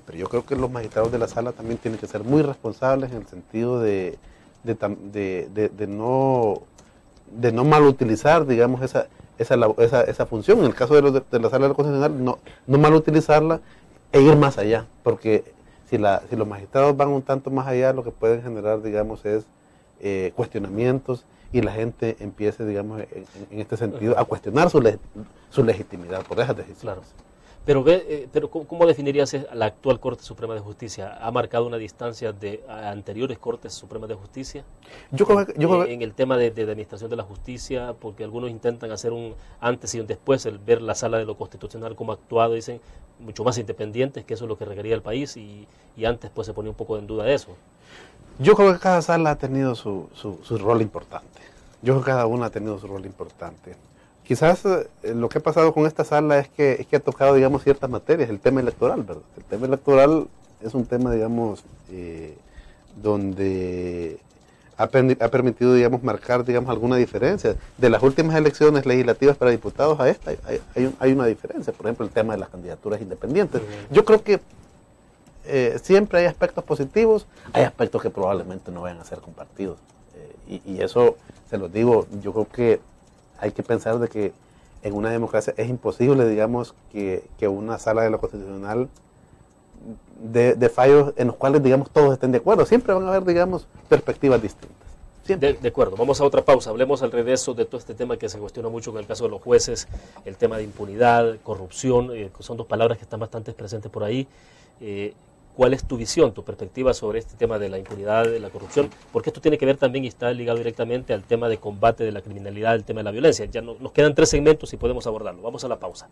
pero yo creo que los magistrados de la Sala también tienen que ser muy responsables en el sentido de no malutilizar, digamos, esa función. En el caso de la Sala de lo Constitucional, no malutilizarla e ir más allá. Porque si los magistrados van un tanto más allá, lo que pueden generar, digamos, es cuestionamientos, y la gente empiece, digamos, en este sentido, a cuestionar su legitimidad por esas decisiones. Claro. Pero ¿cómo definirías la actual Corte Suprema de Justicia? ¿Ha marcado una distancia de anteriores Cortes Supremas de Justicia? Yo creo que en el tema de administración de la justicia, porque algunos intentan hacer un antes y un después, el ver la Sala de lo Constitucional como ha actuado, dicen, mucho más independientes, que eso es lo que requería el país, y antes pues se ponía un poco en duda de eso. Yo creo que cada sala ha tenido su rol importante. Yo creo que cada una ha tenido su rol importante. Quizás lo que ha pasado con esta sala es que ha tocado, digamos, ciertas materias, el tema electoral, ¿verdad? El tema electoral es un tema, digamos, donde ha permitido, digamos, marcar, digamos, alguna diferencia. De las últimas elecciones legislativas para diputados a esta hay una diferencia. Por ejemplo, el tema de las candidaturas independientes. Yo creo que siempre hay aspectos positivos, hay aspectos que probablemente no vayan a ser compartidos. Y eso, se los digo, yo creo que hay que pensar de que en una democracia es imposible, digamos, que una sala de lo constitucional de fallos en los cuales, digamos, todos estén de acuerdo. Siempre van a haber, digamos, perspectivas distintas. De acuerdo, vamos a otra pausa. Hablemos al regreso de todo este tema que se cuestiona mucho en el caso de los jueces, el tema de impunidad, corrupción, son dos palabras que están bastante presentes por ahí. ¿Cuál es tu visión, tu perspectiva sobre este tema de la impunidad, de la corrupción? Porque esto tiene que ver también y está ligado directamente al tema de combate de la criminalidad, el tema de la violencia. Ya nos quedan 3 segmentos y podemos abordarlo. Vamos a la pausa.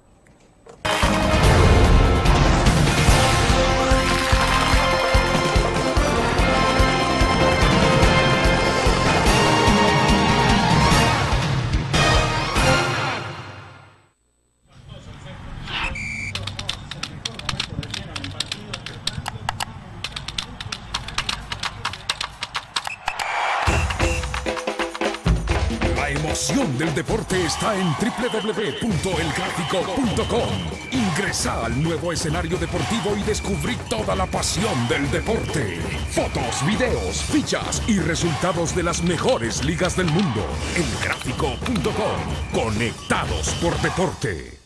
La emoción del deporte está en www.elgráfico.com. Ingresa al nuevo escenario deportivo y descubrí toda la pasión del deporte. Fotos, videos, fichas y resultados de las mejores ligas del mundo. Elgráfico.com. Conectados por deporte.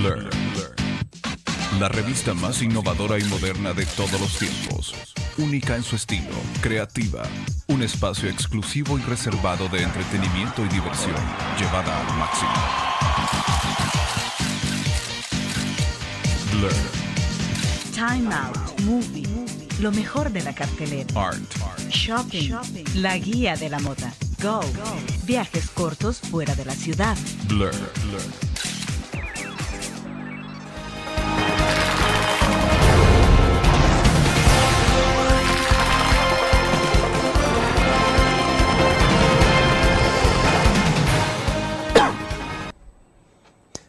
Learn. La revista más innovadora y moderna de todos los tiempos. Única en su estilo, creativa. Un espacio exclusivo y reservado de entretenimiento y diversión, llevada al máximo. Learn. Time Out, Movie, lo mejor de la cartelera. Art. Shopping, la guía de la moda. Go, viajes cortos fuera de la ciudad. Blur.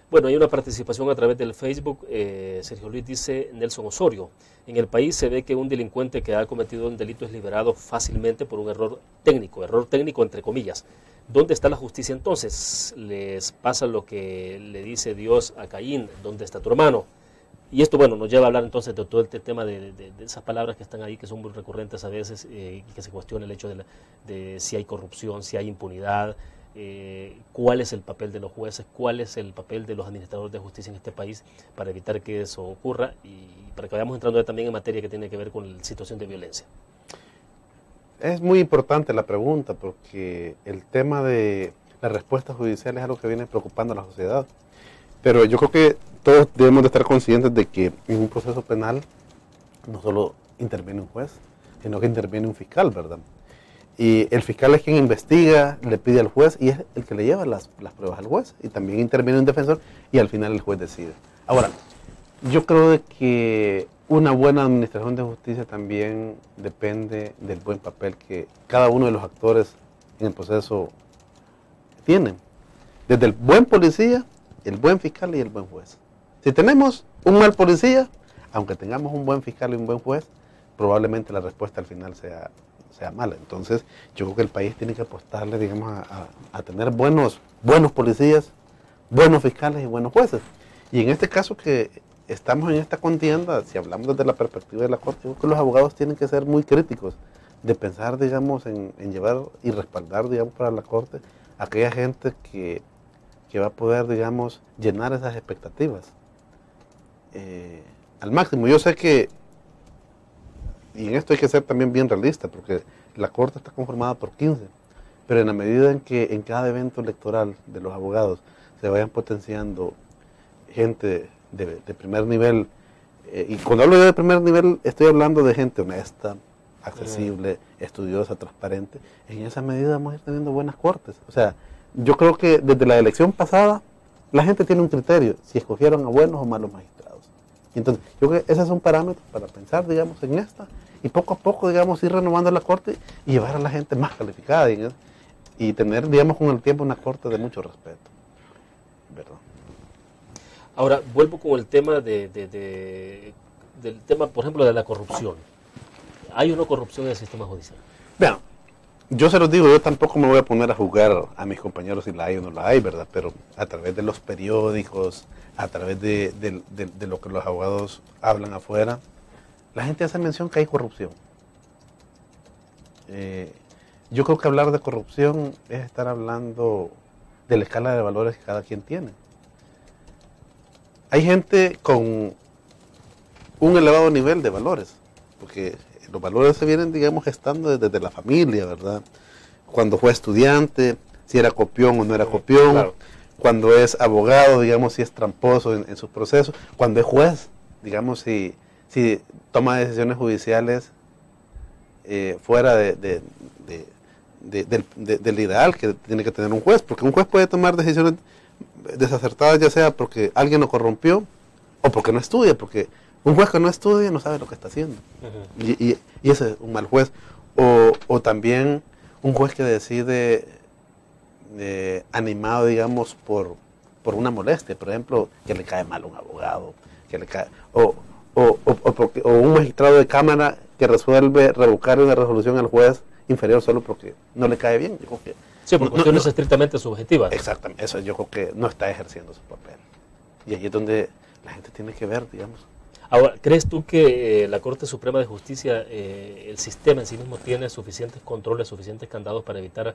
Bueno, hay una participación a través del Facebook. Sergio Luis dice, Nelson Osorio, en el país se ve que un delincuente que ha cometido un delito es liberado fácilmente por un error técnico entre comillas. ¿Dónde está la justicia entonces? Les pasa lo que le dice Dios a Caín, ¿dónde está tu hermano? Y esto, bueno, nos lleva a hablar entonces de todo este tema de esas palabras que están ahí, que son muy recurrentes a veces, y que se cuestiona el hecho de si hay corrupción, si hay impunidad. ¿Cuál es el papel de los jueces? ¿Cuál es el papel de los administradores de justicia en este país para evitar que eso ocurra? Y para que vayamos entrando también en materia que tiene que ver con la situación de violencia. Es muy importante la pregunta porque el tema de la respuesta judicial es algo que viene preocupando a la sociedad. Pero yo creo que todos debemos de estar conscientes de que en un proceso penal no solo interviene un juez, sino que interviene un fiscal, ¿verdad? Y el fiscal es quien investiga, le pide al juez y es el que le lleva las pruebas al juez. Y también interviene un defensor y al final el juez decide. Ahora, yo creo de que una buena administración de justicia también depende del buen papel que cada uno de los actores en el proceso tienen. Desde el buen policía, el buen fiscal y el buen juez. Si tenemos un mal policía, aunque tengamos un buen fiscal y un buen juez, probablemente la respuesta al final sea mala. Entonces, yo creo que el país tiene que apostarle, digamos, a tener buenos policías, buenos fiscales y buenos jueces. Y en este caso que estamos en esta contienda, si hablamos desde la perspectiva de la Corte, yo creo que los abogados tienen que ser muy críticos de pensar, digamos, en llevar y respaldar, digamos, para la Corte a aquella gente que va a poder, digamos, llenar esas expectativas al máximo. Yo sé que y en esto hay que ser también bien realista, porque la Corte está conformada por 15, pero en la medida en que en cada evento electoral de los abogados se vayan potenciando gente de primer nivel, y cuando hablo yo de primer nivel estoy hablando de gente honesta, accesible, estudiosa, transparente, en esa medida vamos a ir teniendo buenas cortes. O sea, yo creo que desde la elección pasada la gente tiene un criterio, si escogieron a buenos o malos magistrados. Entonces, yo creo que ese es un parámetro para pensar, digamos, en esta, y poco a poco, digamos, ir renovando la Corte y llevar a la gente más calificada. y tener, digamos, con el tiempo una corte de mucho respeto, ¿verdad? Ahora, vuelvo con el tema del tema, por ejemplo, de la corrupción. ¿Hay o no corrupción en el sistema judicial? Vean, yo se los digo, yo tampoco me voy a poner a juzgar a mis compañeros si la hay o no la hay, ¿verdad? Pero a través de los periódicos, a través de lo que los abogados hablan afuera, la gente hace mención que hay corrupción. Yo creo que hablar de corrupción es estar hablando de la escala de valores que cada quien tiene. Hay gente con un elevado nivel de valores, porque los valores se vienen, digamos, gestando desde la familia, ¿verdad? Cuando fue estudiante, si era copión o no era copión, claro. Cuando es abogado, digamos, si es tramposo en sus procesos, cuando es juez, digamos, si toma decisiones judiciales fuera del ideal que tiene que tener un juez, porque un juez puede tomar decisiones desacertadas, ya sea porque alguien lo corrompió o porque no estudia, porque un juez que no estudia no sabe lo que está haciendo. Y ese es un mal juez. O también un juez que decide animado, digamos, por una molestia, por ejemplo, que le cae mal a un abogado, que le cae, o un magistrado de cámara que resuelve revocar una resolución al juez inferior solo porque no le cae bien. Yo creo que sí, por cuestiones estrictamente subjetivas. Exactamente, eso yo creo que no está ejerciendo su papel. Y ahí es donde la gente tiene que ver, digamos. Ahora, ¿crees tú que la Corte Suprema de Justicia, el sistema en sí mismo, tiene suficientes controles, suficientes candados para evitar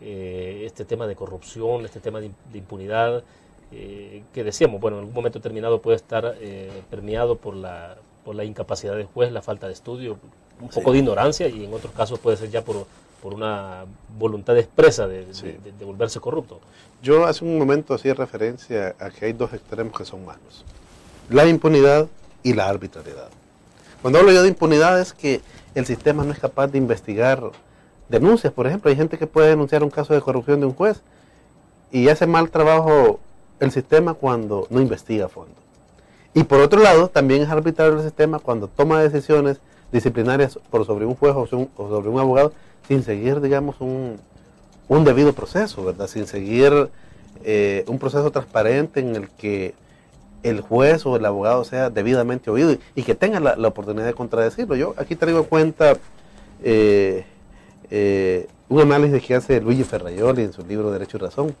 este tema de corrupción, este tema de impunidad, que decíamos, bueno, en algún momento determinado puede estar permeado por la incapacidad del juez, la falta de estudio, un poco de ignorancia, y en otros casos puede ser ya por una voluntad expresa de volverse corrupto? Yo hace un momento hacía referencia a que hay dos extremos que son malos: la impunidad y la arbitrariedad. Cuando hablo yo de impunidad es que el sistema no es capaz de investigar denuncias. Por ejemplo, hay gente que puede denunciar un caso de corrupción de un juez y hace mal trabajo el sistema cuando no investiga a fondo. Y por otro lado, también es arbitrario el sistema cuando toma decisiones disciplinarias por sobre un juez o sobre un abogado sin seguir, digamos, un debido proceso, ¿verdad? Sin seguir un proceso transparente en el que el juez o el abogado sea debidamente oído y que tenga la oportunidad de contradecirlo. Yo aquí traigo en cuenta un análisis que hace Luigi Ferraioli en su libro Derecho y Razón,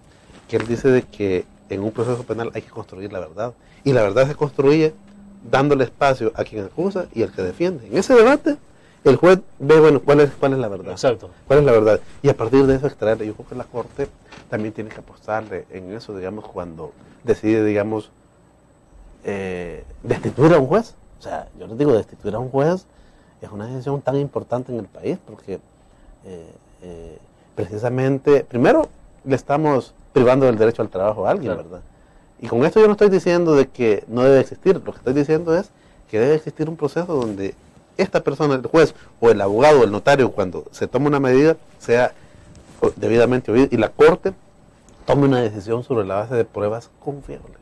que él dice de que en un proceso penal hay que construir la verdad, y la verdad se construye dándole espacio a quien acusa y al que defiende. En ese debate el juez ve, bueno, cuál es la verdad. Exacto. ¿Cuál es la verdad? Y a partir de eso extraerle. Yo creo que la Corte también tiene que apostarle en eso, digamos, cuando decide, digamos, destituir a un juez. O sea, yo les digo, destituir a un juez es una decisión tan importante en el país porque precisamente, primero, le estamos privando del derecho al trabajo a alguien, claro, ¿verdad? Y con esto yo no estoy diciendo de que no debe existir, lo que estoy diciendo es que debe existir un proceso donde esta persona, el juez o el abogado o el notario, cuando se toma una medida, sea debidamente oído y la Corte tome una decisión sobre la base de pruebas confiables.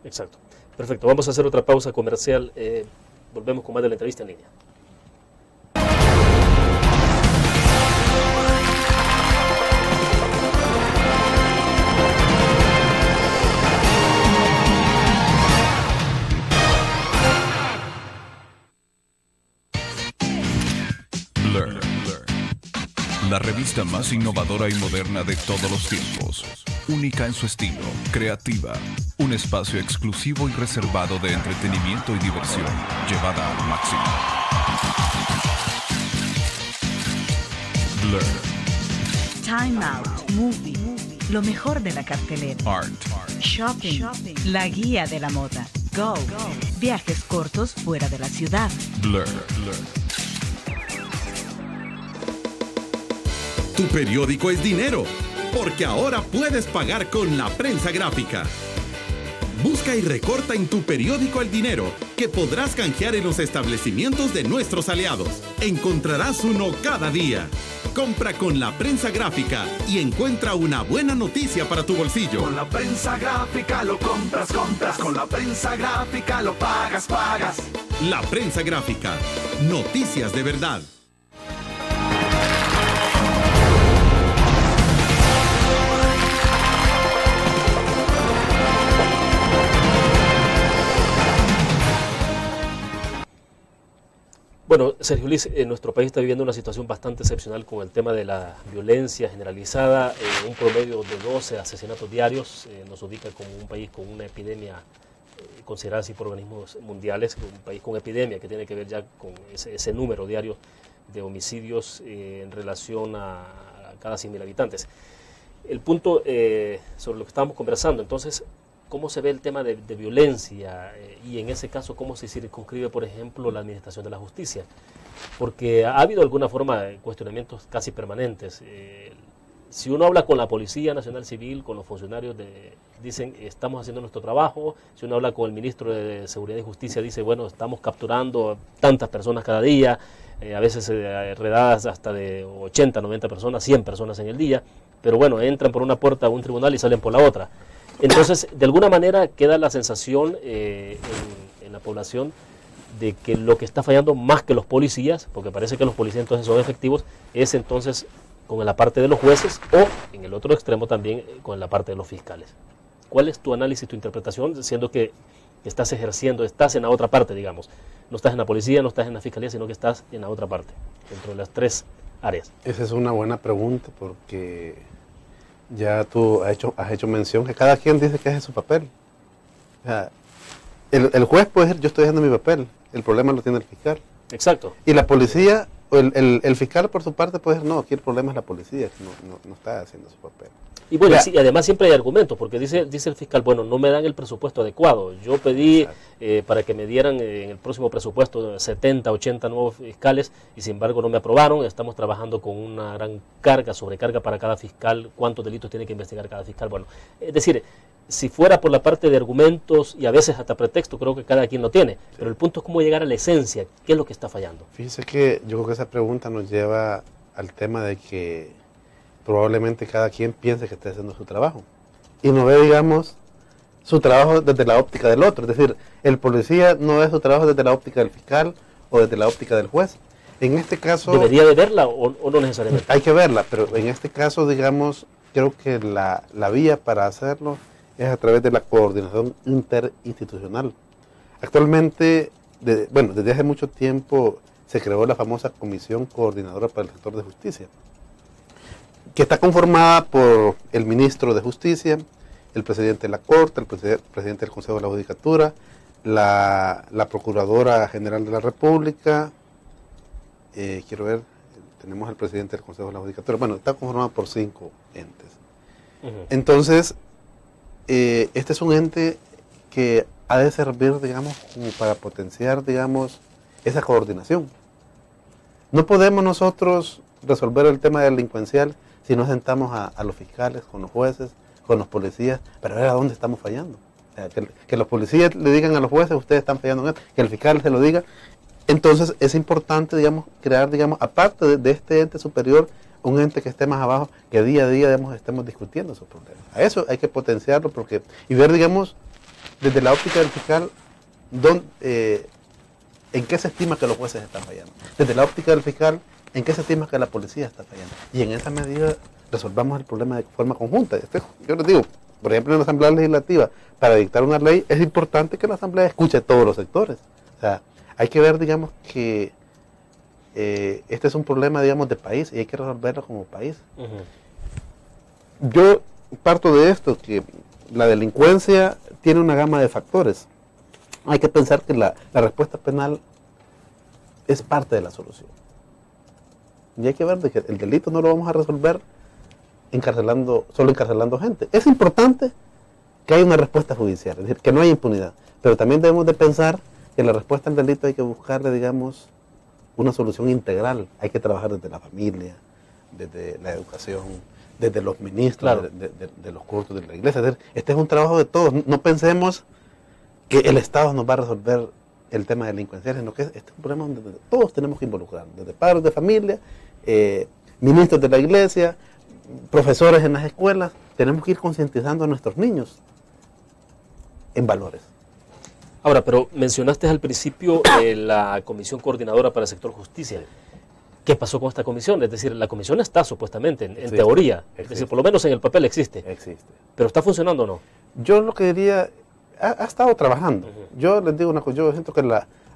Exacto. Perfecto, vamos a hacer otra pausa comercial. Volvemos con más de la entrevista en línea. Blur, la revista más innovadora y moderna de todos los tiempos. Única en su estilo, creativa, un espacio exclusivo y reservado de entretenimiento y diversión, llevada al máximo. Blur. Time Out, Movie, lo mejor de la cartelera. Art. Shopping, la guía de la moda. Go, viajes cortos fuera de la ciudad. Blur. Tu periódico es dinero, porque ahora puedes pagar con la prensa gráfica. Busca y recorta en tu periódico el dinero, que podrás canjear en los establecimientos de nuestros aliados. Encontrarás uno cada día. Compra con la prensa gráfica y encuentra una buena noticia para tu bolsillo. Con la prensa gráfica lo compras, con la prensa gráfica lo pagas. La prensa gráfica, noticias de verdad. Bueno, Sergio Luis, nuestro país está viviendo una situación bastante excepcional con el tema de la violencia generalizada. Un promedio de 12 asesinatos diarios nos ubica como un país con una epidemia considerada así por organismos mundiales, un país con epidemia que tiene que ver ya con ese número diario de homicidios en relación a cada 100.000 habitantes. El punto sobre lo que estábamos conversando, entonces, ¿cómo se ve el tema de violencia y en ese caso cómo se circunscribe, por ejemplo, la administración de la justicia? Porque ha habido de alguna forma cuestionamientos casi permanentes. Si uno habla con la Policía Nacional Civil, con los funcionarios, dicen estamos haciendo nuestro trabajo. Si uno habla con el ministro de Seguridad y Justicia, dice, bueno, estamos capturando tantas personas cada día, a veces redadas hasta de 80, 90 personas, 100 personas en el día, pero bueno, entran por una puerta a un tribunal y salen por la otra. Entonces, de alguna manera queda la sensación en la población de que lo que está fallando más que los policías, porque parece que los policías entonces son efectivos, es entonces con la parte de los jueces o, en el otro extremo también, con la parte de los fiscales. ¿Cuál es tu análisis, tu interpretación, siendo que estás ejerciendo, estás en la otra parte, digamos? No estás en la policía, no estás en la fiscalía, sino que estás en la otra parte, dentro de las tres áreas. Esa es una buena pregunta porque ya tú has hecho mención que cada quien dice que es su papel. O sea, el juez puede decir, yo estoy haciendo mi papel, el problema lo tiene el fiscal. Exacto. Y la policía, o el fiscal por su parte puede decir, no, aquí el problema es la policía, que no está haciendo su papel. Y bueno, sí, además siempre hay argumentos, porque dice el fiscal, bueno, no me dan el presupuesto adecuado. Yo pedí para que me dieran en el próximo presupuesto 70, 80 nuevos fiscales y sin embargo no me aprobaron. Estamos trabajando con una gran sobrecarga para cada fiscal, cuántos delitos tiene que investigar cada fiscal. Bueno, es decir, si fuera por la parte de argumentos y a veces hasta pretexto, creo que cada quien lo tiene. Sí. Pero el punto es cómo llegar a la esencia, qué es lo que está fallando. Fíjese que yo creo que esa pregunta nos lleva al tema de que probablemente cada quien piense que está haciendo su trabajo y no ve, digamos, su trabajo desde la óptica del otro. Es decir, el policía no ve su trabajo desde la óptica del fiscal o desde la óptica del juez. En este caso... ¿Debería de verla o no necesariamente? Hay que verla, pero en este caso, digamos, creo que la vía para hacerlo es a través de la coordinación interinstitucional. Actualmente, desde hace mucho tiempo se creó la famosa Comisión Coordinadora para el Sector de Justicia, que está conformada por el ministro de Justicia, el presidente de la Corte, el presidente del Consejo de la Judicatura, la Procuradora General de la República, tenemos al presidente del Consejo de la Judicatura, bueno, está conformada por 5 entes. Entonces, este es un ente que ha de servir, digamos, como para potenciar, digamos, esa coordinación. No podemos nosotros resolver el tema delincuencial si no sentamos a los fiscales, con los jueces, con los policías, para ver a dónde estamos fallando. O sea, que los policías le digan a los jueces, ustedes están fallando en esto, que el fiscal se lo diga. Entonces es importante, digamos, crear, digamos, aparte de este ente superior, un ente que esté más abajo, que día a día, digamos, estemos discutiendo esos problemas. A eso hay que potenciarlo y ver, digamos, desde la óptica del fiscal, en qué se estima que los jueces están fallando. Desde la óptica del fiscal, en qué se estima que la policía está fallando. Y en esa medida resolvamos el problema de forma conjunta. Yo les digo, por ejemplo, en la Asamblea Legislativa, para dictar una ley, es importante que la Asamblea escuche a todos los sectores. O sea, hay que ver, digamos, que este es un problema, digamos, de país y hay que resolverlo como país. Yo parto de esto, que la delincuencia tiene una gama de factores. Hay que pensar que la respuesta penal es parte de la solución. Y hay que ver que el delito no lo vamos a resolver solo encarcelando gente. Es importante que haya una respuesta judicial, es decir, que no haya impunidad. Pero también debemos de pensar que en la respuesta al delito hay que buscarle, digamos, una solución integral. Hay que trabajar desde la familia, desde la educación, desde los ministros, claro, de los cultos de la iglesia. Es decir, este es un trabajo de todos. No pensemos que el Estado nos va a resolver el tema delincuencial, sino que este es un problema donde todos tenemos que involucrar, desde padres de familia, ministros de la iglesia, profesores en las escuelas. Tenemos que ir concientizando a nuestros niños en valores. Ahora, pero mencionaste al principio la Comisión Coordinadora para el Sector Justicia. ¿Qué pasó con esta comisión? Es decir, la comisión está supuestamente, en teoría, es decir, por lo menos en el papel existe. ¿Pero está funcionando o no? Yo lo que diría, ha estado trabajando. Yo les digo una cosa, yo siento que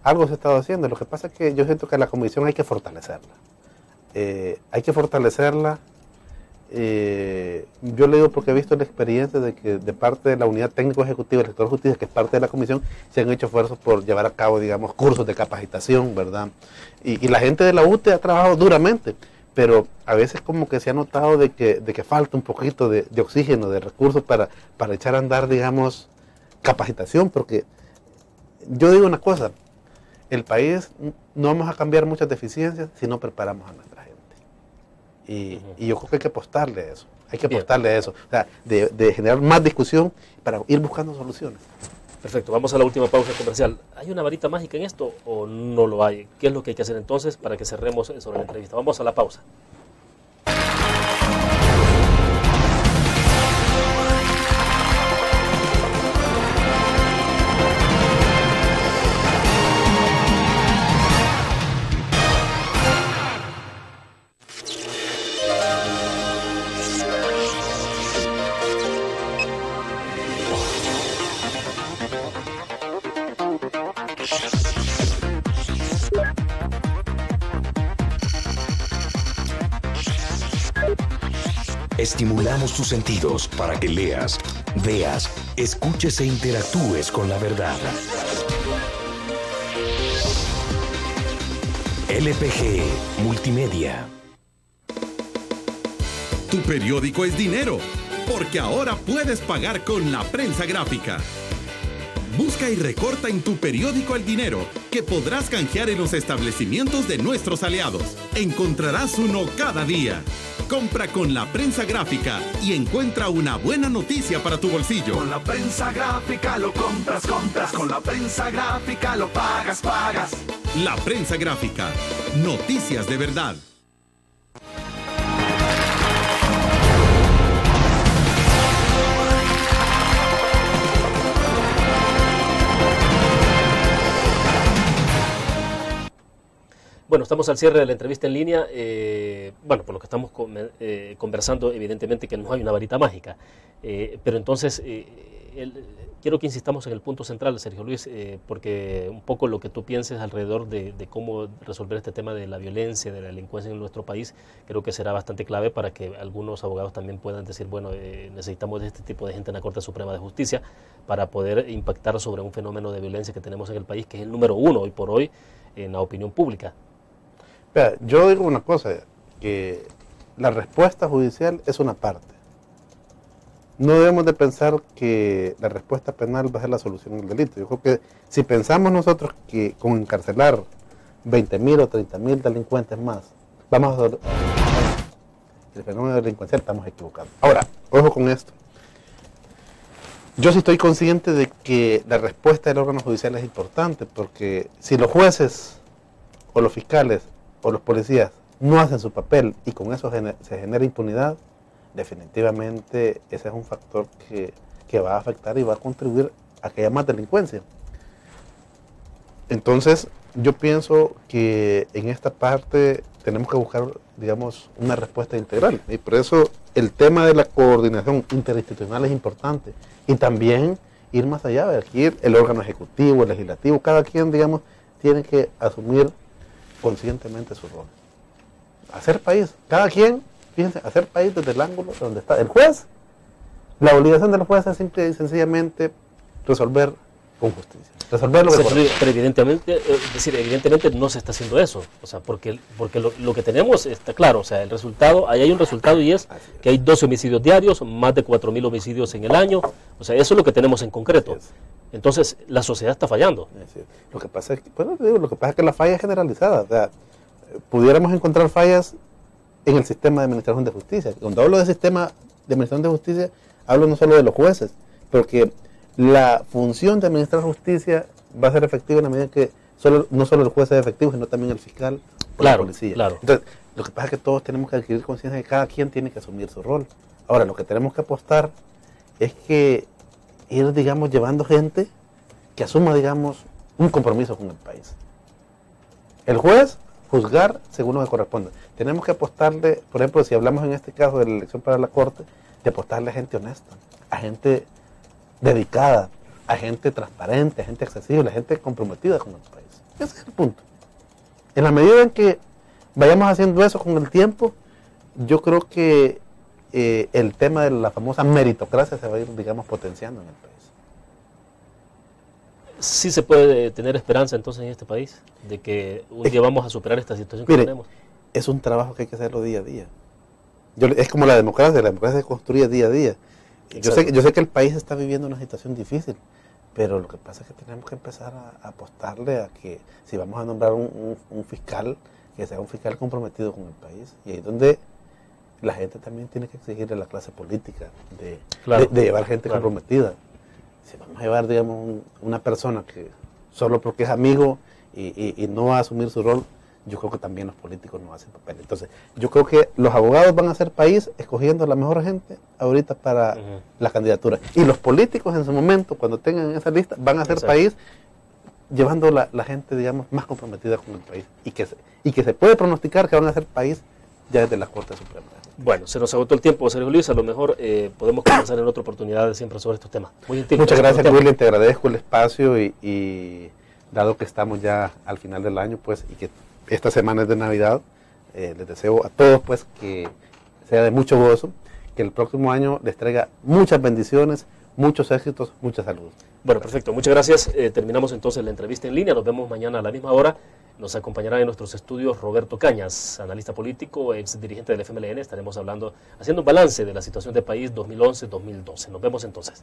algo se ha estado haciendo. Lo que pasa es que yo siento que la comisión hay que fortalecerla. Yo le digo porque he visto la experiencia de que de parte de la unidad técnico ejecutiva del sector de justicia, que es parte de la comisión, se han hecho esfuerzos por llevar a cabo, digamos, cursos de capacitación, ¿verdad? Y la gente de la UTE ha trabajado duramente, pero a veces como que se ha notado de que falta un poquito de oxígeno, de recursos para echar a andar, digamos, capacitación, porque yo digo una cosa, el país no vamos a cambiar muchas deficiencias si no preparamos a nuestra gente. Y yo creo que hay que apostarle a eso, o sea, de generar más discusión para ir buscando soluciones. Perfecto, vamos a la última pausa comercial. ¿Hay una varita mágica en esto o no lo hay? ¿Qué es lo que hay que hacer entonces para que cerremos sobre la entrevista? Vamos a la pausa. Estimulamos tus sentidos para que leas, veas, escuches e interactúes con la verdad. LPG Multimedia. Tu periódico es dinero, porque ahora puedes pagar con la prensa gráfica. Busca y recorta en tu periódico el dinero que podrás canjear en los establecimientos de nuestros aliados. Encontrarás uno cada día. Compra con la prensa gráfica y encuentra una buena noticia para tu bolsillo. Con la prensa gráfica lo compras. Con la prensa gráfica lo pagas. La prensa gráfica. Noticias de verdad. Bueno, estamos al cierre de la entrevista en línea. Bueno, por lo que estamos conversando, evidentemente que no hay una varita mágica. Pero entonces, quiero que insistamos en el punto central, Sergio Luis, porque un poco lo que tú pienses alrededor de cómo resolver este tema de la violencia, de la delincuencia en nuestro país, creo que será bastante clave para que algunos abogados también puedan decir, bueno, necesitamos de este tipo de gente en la Corte Suprema de Justicia para poder impactar sobre un fenómeno de violencia que tenemos en el país, que es el número uno hoy por hoy en la opinión pública. Yo digo una cosa, que la respuesta judicial es una parte. No debemos de pensar que la respuesta penal va a ser la solución del delito. Yo creo que si pensamos nosotros que con encarcelar 20.000 o 30.000 delincuentes más, vamos a el fenómeno delincuencial, estamos equivocados. Ahora, ojo con esto. Yo sí estoy consciente de que la respuesta del órgano judicial es importante, porque si los jueces o los fiscales o los policías no hacen su papel y con eso se genera impunidad, definitivamente ese es un factor que va a afectar y va a contribuir a que haya más delincuencia. Entonces, yo pienso que en esta parte tenemos que buscar, digamos, una respuesta integral. Y por eso el tema de la coordinación interinstitucional es importante. Y también ir más allá, de aquí el órgano ejecutivo, el legislativo, cada quien, digamos, tiene que asumir conscientemente su rol. Hacer país, cada quien, fíjense, hacer país desde el ángulo donde está el juez. La obligación del juez es simple y sencillamente resolver con justicia. Resolver lo que pero evidentemente no se está haciendo eso, o sea, porque lo que tenemos está claro, o sea, el resultado, ahí hay un resultado y es que hay 12 homicidios diarios, más de 4.000 homicidios en el año, o sea, eso es lo que tenemos en concreto. Entonces, la sociedad está fallando. Lo que pasa es que, la falla es generalizada. O sea, pudiéramos encontrar fallas en el sistema de administración de justicia. Cuando hablo de sistema de administración de justicia, hablo no solo de los jueces, porque la función de administrar justicia va a ser efectiva en la medida que no solo el juez es efectivo, sino también el fiscal o la policía. Claro. Entonces, lo que pasa es que todos tenemos que adquirir conciencia de que cada quien tiene que asumir su rol. Ahora, lo que tenemos que apostar es que ir, digamos, llevando gente que asuma, digamos, un compromiso con el país. El juez, juzgar según lo que corresponde. Tenemos que apostarle, por ejemplo, si hablamos en este caso de la elección para la Corte, de apostarle a gente honesta, a gente dedicada, a gente transparente, a gente accesible, a gente comprometida con el país. Ese es el punto. En la medida en que vayamos haciendo eso con el tiempo, yo creo que el tema de la famosa meritocracia se va a ir, digamos, potenciando en el país. ¿Sí se puede tener esperanza entonces en este país de que un día vamos a superar esta situación que tenemos? Es un trabajo que hay que hacerlo día a día. Es como la democracia se construye día a día. Yo sé que el país está viviendo una situación difícil, pero lo que pasa es que tenemos que empezar a apostarle a que si vamos a nombrar un fiscal, que sea un fiscal comprometido con el país. Y ahí es donde la gente también tiene que exigirle a la clase política de llevar gente comprometida. Si vamos a llevar, digamos, una persona que solo porque es amigo y no va a asumir su rol, yo creo que también los políticos no hacen papel. Entonces, yo creo que los abogados van a hacer país escogiendo la mejor gente ahorita para la candidatura. Y los políticos en su momento, cuando tengan esa lista, van a hacer país llevando la gente, digamos, más comprometida con el país. Y que se puede pronosticar que van a hacer país ya desde la Corte Suprema. Bueno, se nos agotó el tiempo, Sergio Luis. A lo mejor podemos conversar en otra oportunidad siempre sobre estos temas. Muy gentil. Muchas gracias, William. Te agradezco el espacio y dado que estamos ya al final del año, pues, y que esta semana es de Navidad, les deseo a todos, pues, que sea de mucho gozo, que el próximo año les traiga muchas bendiciones, muchos éxitos, mucha salud. Bueno, perfecto. Muchas gracias. Terminamos entonces la entrevista en línea. Nos vemos mañana a la misma hora. Nos acompañará en nuestros estudios Roberto Cañas, analista político, ex dirigente del FMLN. Estaremos haciendo un balance de la situación del país 2011-2012. Nos vemos entonces.